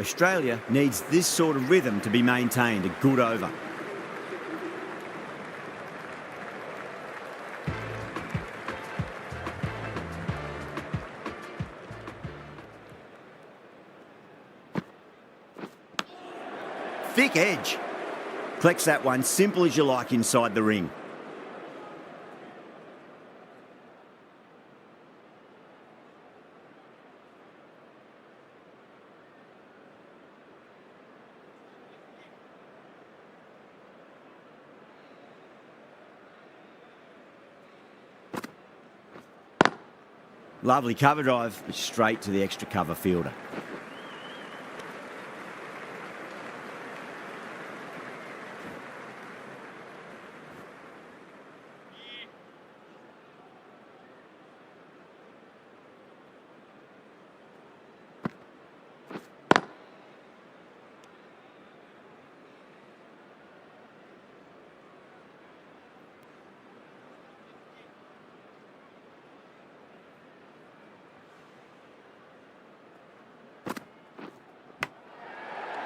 Australia needs this sort of rhythm to be maintained. A good over. Thick edge. Collects that one simple as you like inside the ring. Lovely cover drive, straight to the extra cover fielder.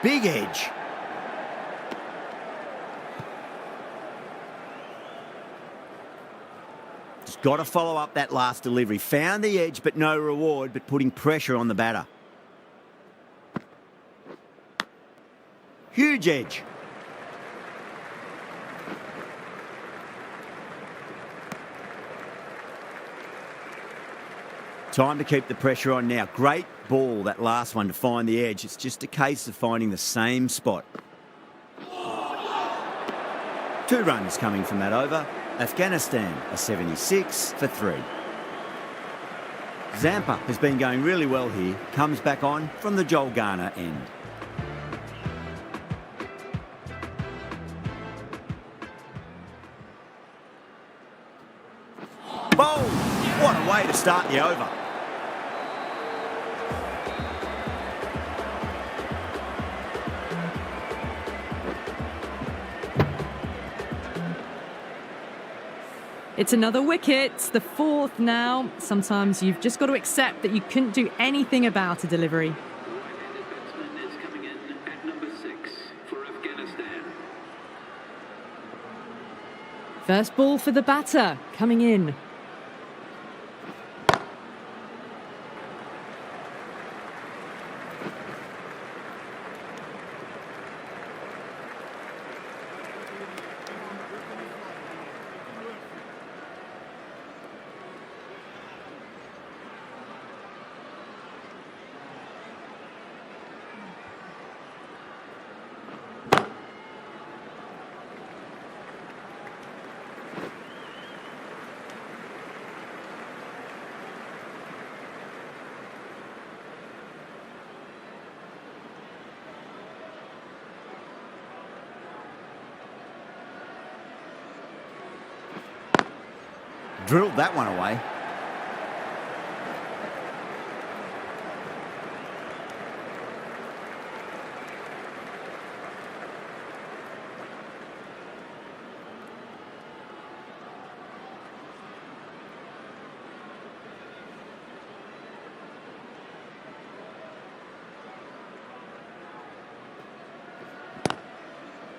Big edge. Just got to follow up that last delivery. Found the edge, but no reward, but putting pressure on the batter. Huge edge. Time to keep the pressure on now. Great ball, that last one, to find the edge. It's just a case of finding the same spot. 2 runs coming from that over. Afghanistan a 76 for 3. Zampa has been going really well here. Comes back on from the Joel Garner end. Bowl! What a way to start the over. It's another wicket, the 4th now. Sometimes you've just got to accept that you couldn't do anything about a delivery. Right-handed batsman is coming in at number 6 for Afghanistan. First ball for the batter, coming in. Drilled that one away.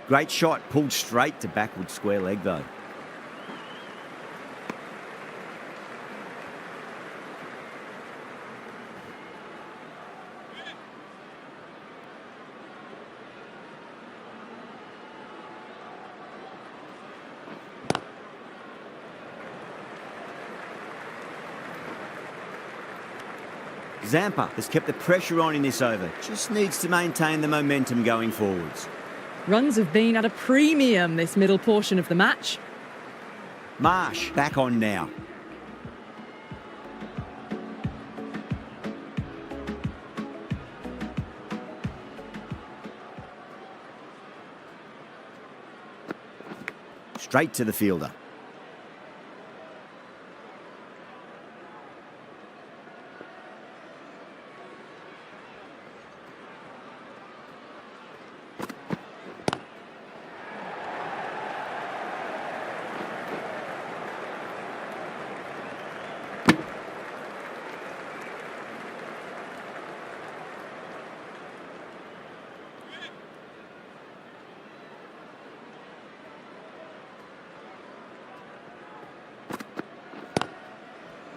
Great shot, pulled straight to backward square leg though. Zampa has kept the pressure on in this over. Just needs to maintain the momentum going forwards. Runs have been at a premium this middle portion of the match. Marsh back on now. Straight to the fielder.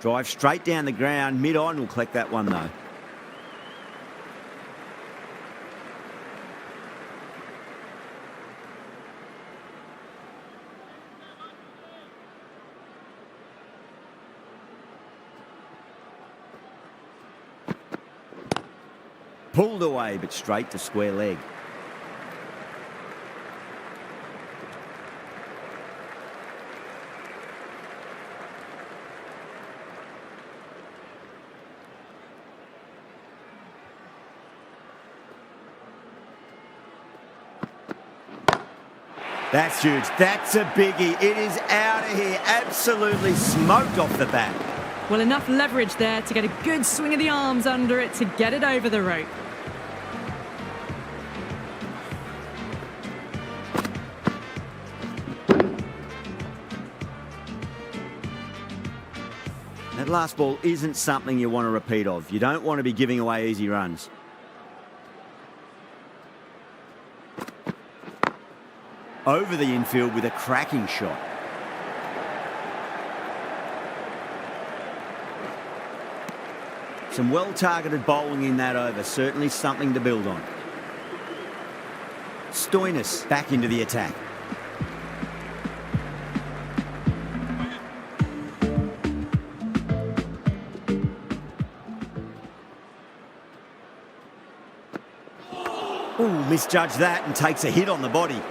Drive straight down the ground, mid-on will collect that one though. Pulled away, but straight to square leg. That's huge. That's a biggie. It is out of here. Absolutely smoked off the bat. Well, enough leverage there to get a good swing of the arms under it to get it over the rope. That last ball isn't something you want to repeat of. You don't want to be giving away easy runs. Over the infield with a cracking shot. Some well-targeted bowling in that over. Certainly something to build on. Stoinis back into the attack. Ooh, misjudged that and takes a hit on the body.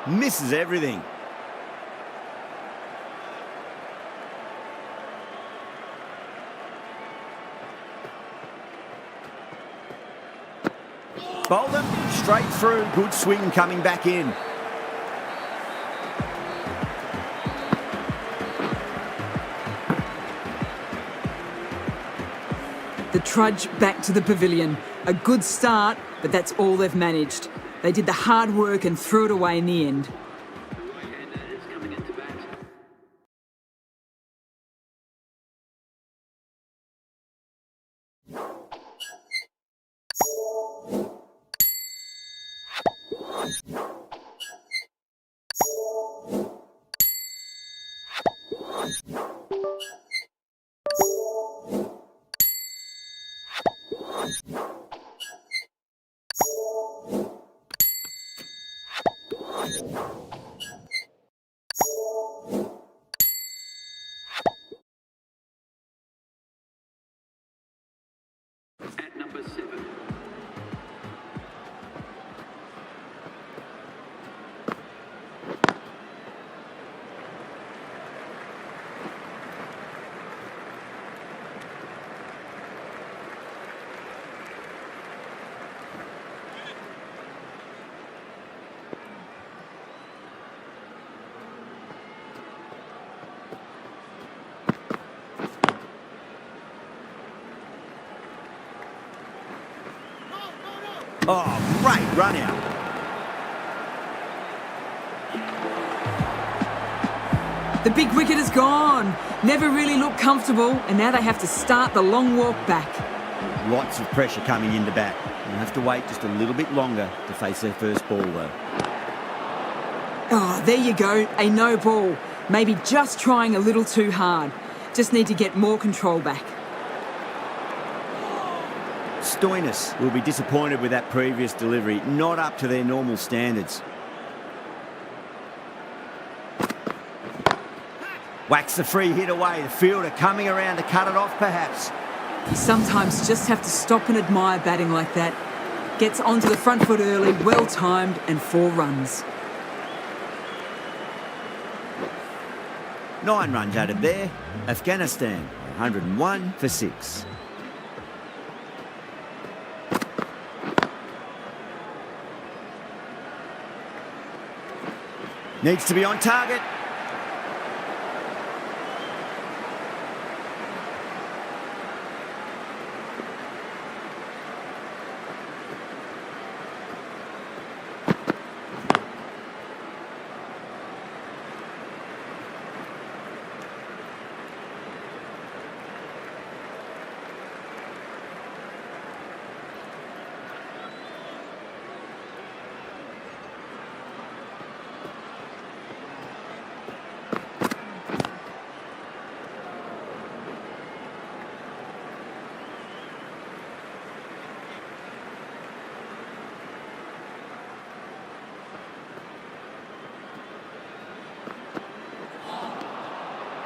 Misses everything. Bowled him straight through. Good swing coming back in. The trudge back to the pavilion. A good start, but that's all they've managed. They did the hard work and threw it away in the end. Right-hander is coming into bat. At number 7. Oh, great run out. The big wicket is gone. Never really looked comfortable, and now they have to start the long walk back. Lots of pressure coming into bat. They'll have to wait just a little bit longer to face their first ball though. Oh, there you go, a no ball. Maybe just trying a little too hard. Just need to get more control back. Stoinis will be disappointed with that previous delivery. Not up to their normal standards. Whacks the free hit away. The fielder coming around to cut it off perhaps. You sometimes just have to stop and admire batting like that. Gets onto the front foot early, well timed, and 4 runs. 9 runs added there. Afghanistan 101 for 6. Needs to be on target.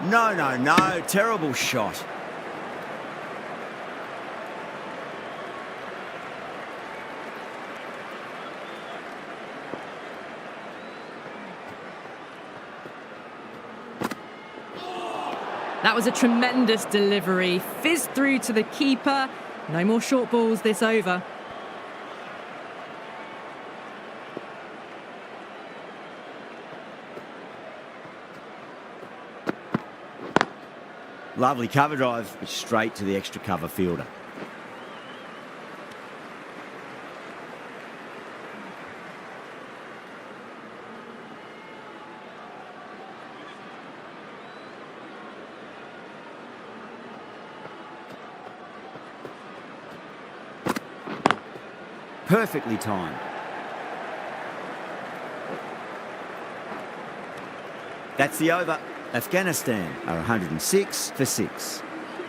No, no, no. Terrible shot. That was a tremendous delivery. Fizzed through to the keeper. No more short balls this over. Lovely cover drive, straight to the extra cover fielder. Perfectly timed. That's the over. Afghanistan are 106 for 6.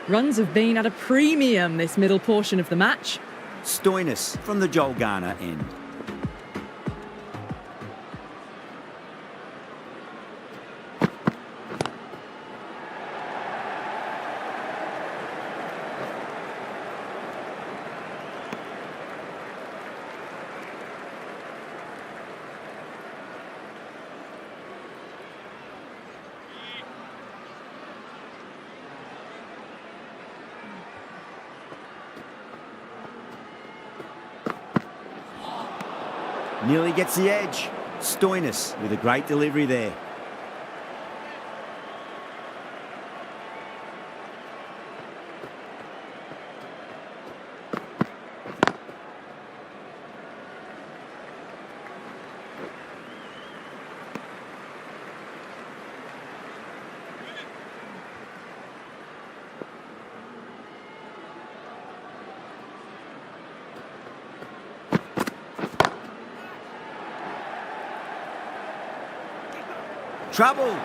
Runs have been at a premium this middle portion of the match. Stoinis from the Joel Garner end. Nearly gets the edge. Stoinis with a great delivery there. Trouble.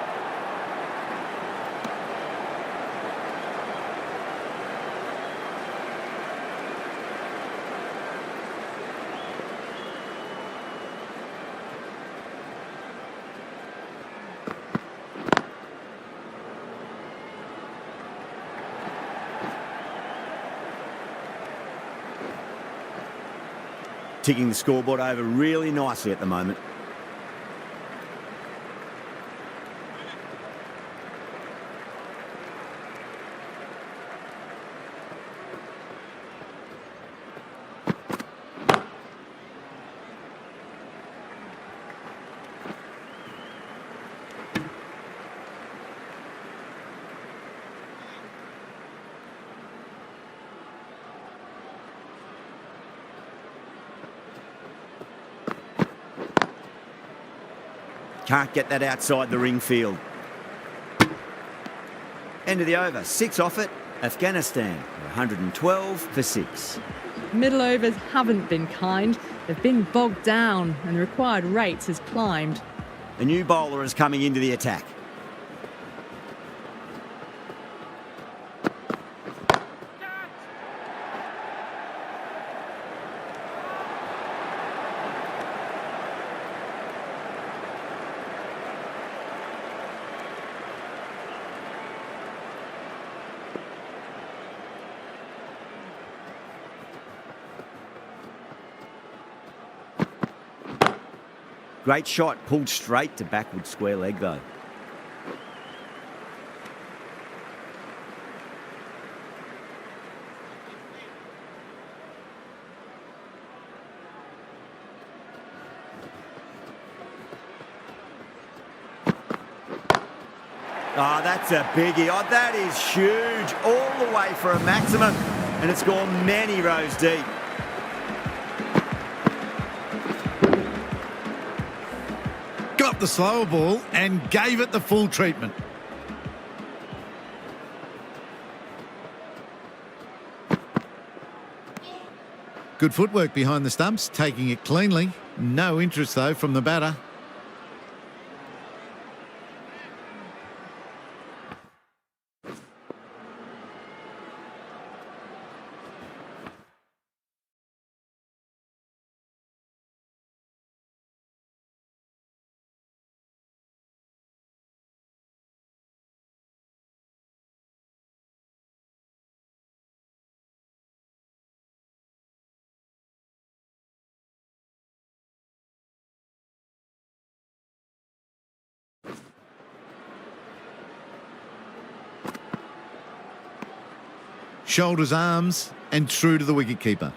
Ticking the scoreboard over really nicely at the moment. Can't get that outside the ring field. End of the over. 6 off it. Afghanistan, 112 for 6. Middle overs haven't been kind. They've been bogged down and the required rate has climbed. A new bowler is coming into the attack. Great shot, pulled straight to backward square leg though. Oh, that's a biggie. Oh, that is huge. All the way for a maximum. And it's gone many rows deep. Got the slower ball and gave it the full treatment. Good footwork behind the stumps, taking it cleanly. No interest though from the batter. Shoulders, arms, and true to the wicketkeeper.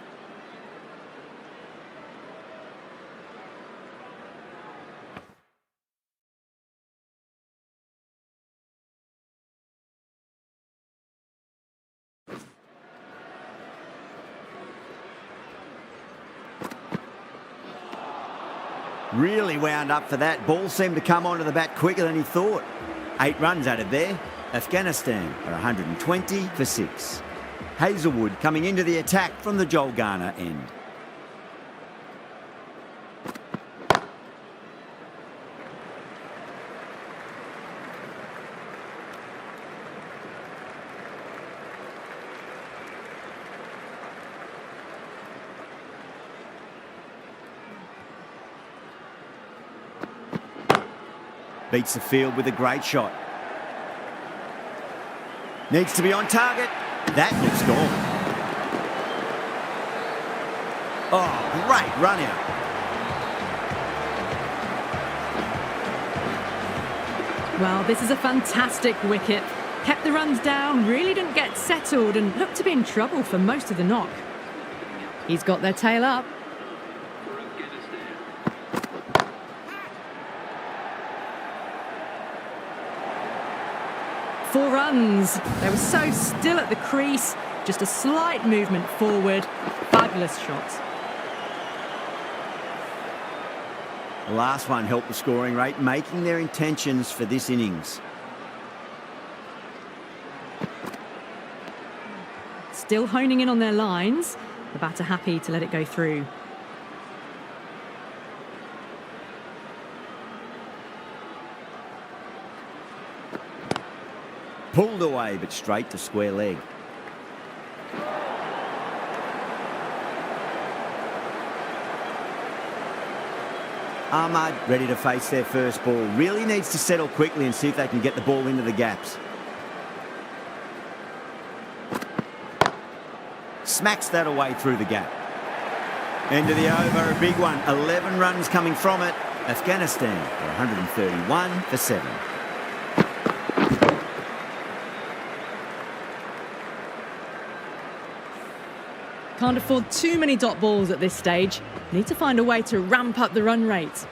Really wound up for that. Ball seemed to come onto the bat quicker than he thought. 8 runs added there. Afghanistan are 120 for 6. Hazelwood coming into the attack from the Joel Garner end. Beats the field with a great shot. Needs to be on target. That looks gone. Oh, great run out. Well, this is a fantastic wicket. Kept the runs down, really didn't get settled and looked to be in trouble for most of the knock. He's got their tail up. For Afghanistan. 4 runs. They were so still at the crease. Just a slight movement forward. Fabulous shots. The last one helped the scoring rate, making their intentions for this innings. Still honing in on their lines. The batter happy to let it go through. Pulled away, but straight to square leg. Ahmad ready to face their first ball. Really needs to settle quickly and see if they can get the ball into the gaps. Smacks that away through the gap. End of the over, a big one. 11 runs coming from it. Afghanistan are 131 for 7. Can't afford too many dot balls at this stage. Need to find a way to ramp up the run rate.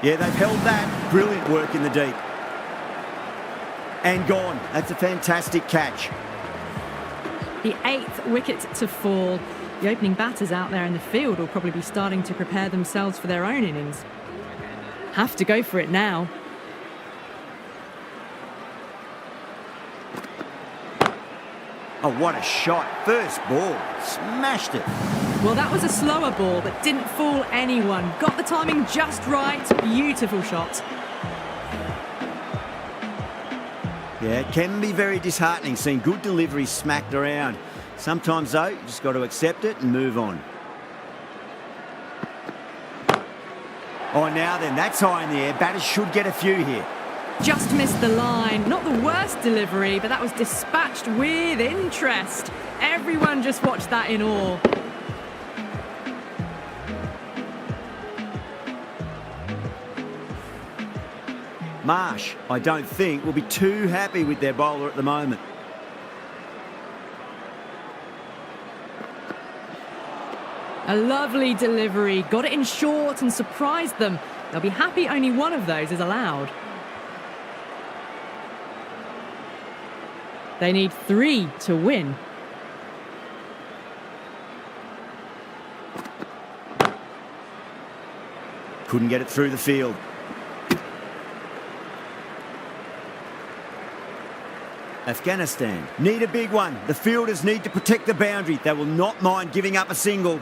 Yeah, they've held that. Brilliant work in the deep. And gone. That's a fantastic catch. The 8th wicket to fall. The opening batters out there in the field will probably be starting to prepare themselves for their own innings. Have to go for it now. Oh, what a shot. First ball. Smashed it. Well, that was a slower ball, but didn't fool anyone. Got the timing just right. Beautiful shot. Yeah, it can be very disheartening seeing good deliveries smacked around. Sometimes, though, you just got to accept it and move on. Oh, now then, that's high in the air. Batters should get a few here. Just missed the line. Not the worst delivery, but that was dispatched with interest. Everyone just watched that in awe. Marsh, I don't think, will be too happy with their bowler at the moment. A lovely delivery. Got it in short and surprised them. They'll be happy only one of those is allowed. They need 3 to win. Couldn't get it through the field. Afghanistan need a big one. The fielders need to protect the boundary. They will not mind giving up a single.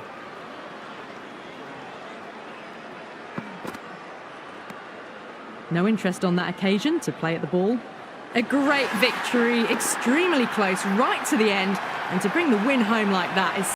No interest on that occasion to play at the ball. A great victory, extremely close right to the end, and to bring the win home like that is